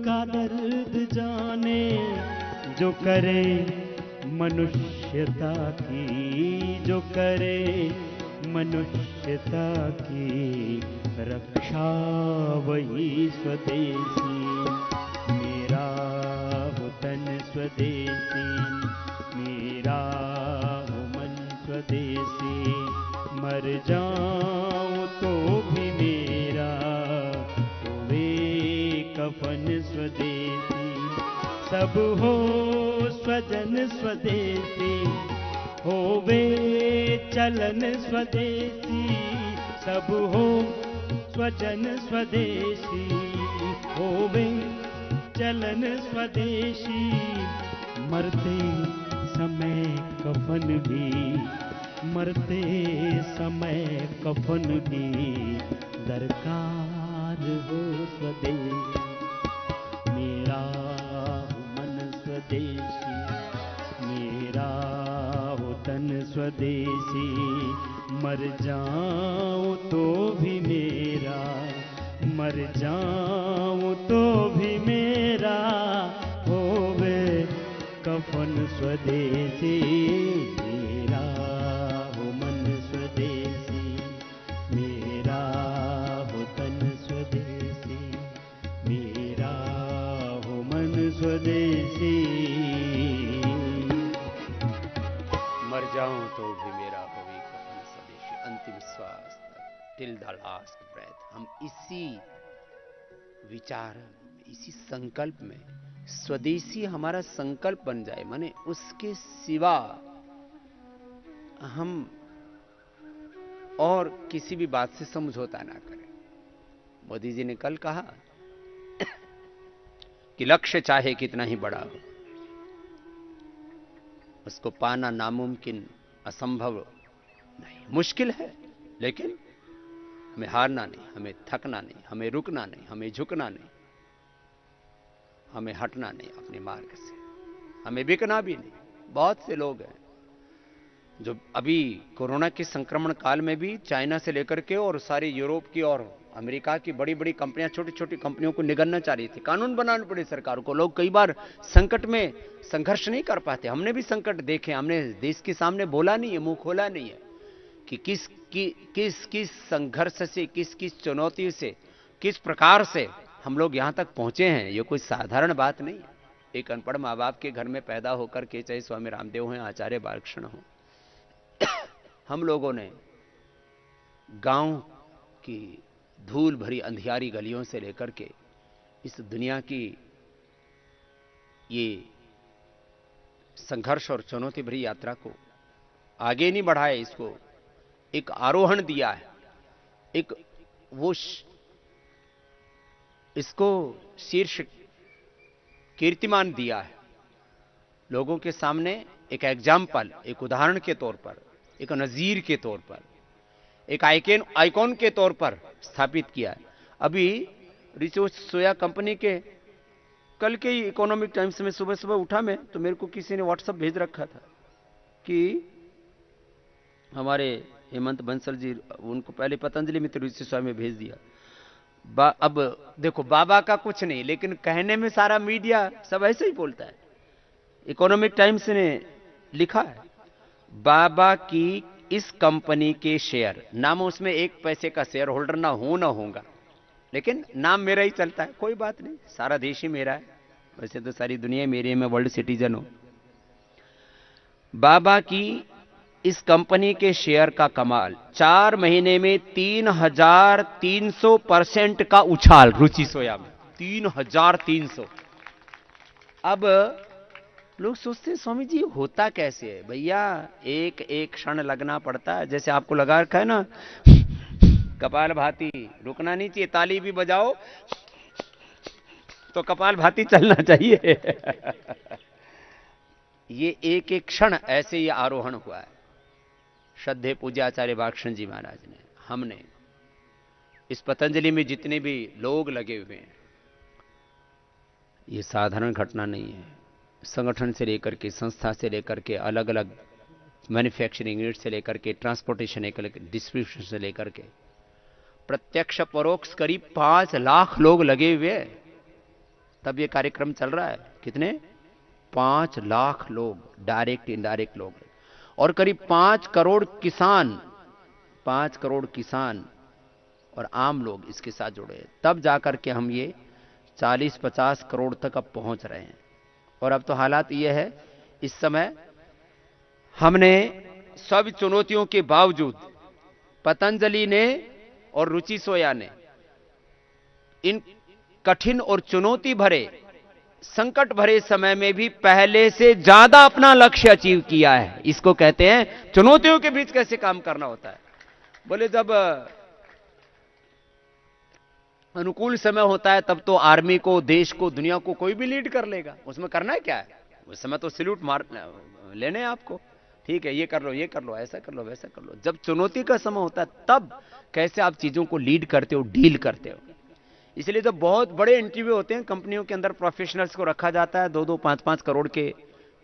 का दर्द जाने, जो करे मनुष्यता की, जो करे मनुष्यता की रक्षा, वही स्वदेशी, मेरा हो तन स्वदेशी, मेरा हो मन स्वदेशी, मर जाऊं तो भी मेरा होवे कफन स्वदेशी, सब हो स्वजन स्वदेशी, होवे चलन स्वदेशी, सब हो स्वजन स्वदेशी, होवे चलन स्वदेशी, मरते समय कफन भी, मरते समय कफन भी दरकार हो स्वदेशी, मेरा हो मन स्वदेशी, मेरा हो तन स्वदेशी, मर जाऊं तो भी मेरा, मर जाऊं तो भी मेरा होवे कफन स्वदेशी, मेरा हो मन स्वदेशी, मेरा हो तन स्वदेशी, मेरा हो मन स्वदेशी। मर जाऊं तो भी मेरा होवे कफन स्वदेशी, अंतिम श्वास तक, टिल द लास्ट ब्रेथ, हम इसी विचार, इसी संकल्प में स्वदेशी हमारा संकल्प बन जाए, माने उसके सिवा हम और किसी भी बात से समझौता ना करें। मोदी जी ने कल कहा कि लक्ष्य चाहे कितना ही बड़ा हो, उसको पाना नामुमकिन, असंभव नहीं, मुश्किल है, लेकिन हमें हारना नहीं, हमें थकना नहीं, हमें रुकना नहीं, हमें झुकना नहीं, हमें हटना नहीं अपने मार्ग से, हमें बिकना भी नहीं। बहुत से लोग हैं जो अभी कोरोना के संक्रमण काल में भी चाइना से लेकर के और सारी यूरोप की और अमेरिका की बड़ी बड़ी कंपनियां छोटी छोटी कंपनियों को निगलना चाह रही थी। कानून बनाने पड़े सरकार को। लोग कई बार संकट में संघर्ष नहीं कर पाते। हमने भी संकट देखे, हमने देश के सामने बोला नहीं है, मुंह खोला नहीं है कि किस संघर्ष से, किस चुनौती से, किस प्रकार से हम लोग यहां तक पहुंचे हैं। ये कोई साधारण बात नहीं है। एक अनपढ़ माँ बाप के घर में पैदा होकर के, चाहे स्वामी रामदेव हो, आचार्य बालकृष्ण हो, हम लोगों ने गांव की धूल भरी अंधियारी गलियों से लेकर के इस दुनिया की ये संघर्ष और चुनौती भरी यात्रा को आगे नहीं बढ़ाया, इसको एक आरोहण दिया है, एक वो इसको शीर्ष कीर्तिमान दिया है लोगों के सामने, एक एग्जाम्पल, एक उदाहरण के तौर पर, एक नजीर के तौर पर, एक आइकॉन के तौर पर स्थापित किया है। अभी रिसोर्स सोया कंपनी के कल के इकोनॉमिक टाइम्स में सुबह सुबह उठा मैं, तो मेरे को किसी ने व्हाट्सएप भेज रखा था कि हमारे हेमंत बंसल जी, उनको पहले पतंजलि मित्र रिसोर्स सोया में भेज दिया। अब देखो, बाबा का कुछ नहीं, लेकिन कहने में सारा मीडिया सब ऐसे ही बोलता है। इकोनॉमिक टाइम्स ने लिखा है, बाबा की इस कंपनी के शेयर, नाम उसमें एक पैसे का शेयर होल्डर ना होगा, लेकिन नाम मेरा ही चलता है, कोई बात नहीं, सारा देश ही मेरा है, वैसे तो सारी दुनिया मेरी है, मैं वर्ल्ड सिटीजन हूं। बाबा की इस कंपनी के शेयर का कमाल, 4 महीने में 3300% का उछाल रुचि सोया में, 3300। अब लोग सोचते हैं स्वामी जी होता कैसे है? भैया एक एक क्षण लगना पड़ता है, जैसे आपको लगा रखा है ना कपाल भाती, रुकना नहीं चाहिए, ताली भी बजाओ तो कपाल भाती चलना चाहिए ये एक एक क्षण ऐसे ही आरोहण हुआ है। श्रद्धे पूज्याचार्य बालकृष्ण जी महाराज ने, हमने, इस पतंजलि में जितने भी लोग लगे हुए हैं, ये साधारण घटना नहीं है। संगठन से लेकर के, संस्था से लेकर के, अलग अलग मैन्युफैक्चरिंग यूनिट से लेकर के, ट्रांसपोर्टेशन लेकर के, डिस्ट्रीब्यूशन से लेकर के, प्रत्यक्ष परोक्ष करीब 5 लाख लोग लगे हुए हैं, तब ये कार्यक्रम चल रहा है। कितने? 5 लाख लोग, डायरेक्ट इनडायरेक्ट लोग, और करीब 5 करोड़ किसान, 5 करोड़ किसान और आम लोग इसके साथ जुड़े हैं, तब जाकर के हम ये 40-50 करोड़ तक अब पहुंच रहे हैं। और अब तो हालात ये है, इस समय हमने सब चुनौतियों के बावजूद, पतंजलि ने और रुचि सोया ने इन कठिन और चुनौती भरे, संकट भरे समय में भी पहले से ज्यादा अपना लक्ष्य अचीव किया है। इसको कहते हैं चुनौतियों के बीच कैसे काम करना होता है। बोले जब अनुकूल समय होता है तब तो आर्मी को, देश को, दुनिया को कोई भी लीड कर लेगा, उसमें करना है क्या है, उस समय तो सैल्यूट मार लेने आपको, ठीक है ये कर लो, ये कर लो, ऐसा कर लो, वैसा कर लो। जब चुनौती का समय होता है तब कैसे आप चीजों को लीड करते हो, डील करते हो। इसलिए जब बहुत बड़े इंटरव्यू होते हैं कंपनियों के अंदर, प्रोफेशनल्स को रखा जाता है, 2-2, 5-5 करोड़ के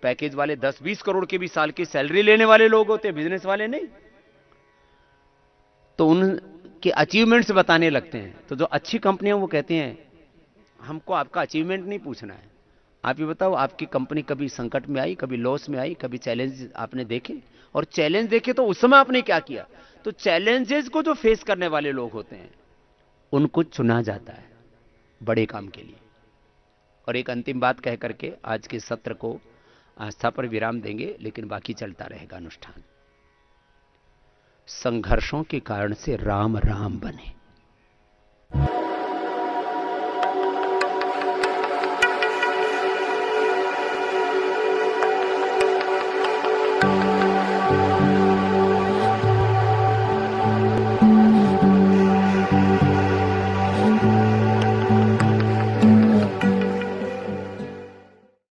पैकेज वाले, 10-20 करोड़ के भी साल की सैलरी लेने वाले लोग होते हैं, बिजनेस वाले नहीं। तो उनके अचीवमेंट्स बताने लगते हैं। तो जो अच्छी कंपनियां वो कहती हैं हमको आपका अचीवमेंट नहीं पूछना है, आप ये बताओ आपकी कंपनी कभी संकट में आई, कभी लॉस में आई, कभी चैलेंज आपने देखे, और चैलेंज देखे तो उस समय आपने क्या किया। तो चैलेंजेस को जो फेस करने वाले लोग होते हैं उनको चुना जाता है बड़े काम के लिए। और एक अंतिम बात कह करके आज के सत्र को आस्था पर विराम देंगे, लेकिन बाकी चलता रहेगा अनुष्ठान। संघर्षों के कारण से राम राम बने।